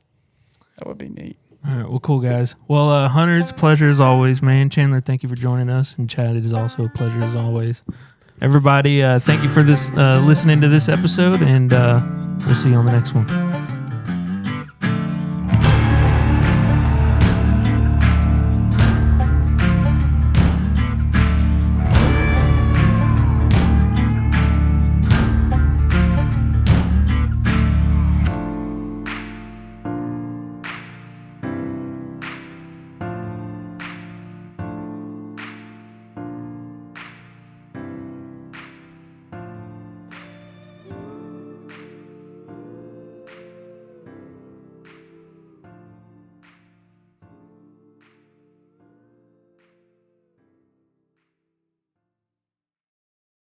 that would be neat. All right, well, cool guys. Well, Hunter, it's a pleasure as always, man. Chandler, thank you for joining us, and Chad, it is also a pleasure as always. Everybody, thank you for this listening to this episode, and we'll see you on the next one.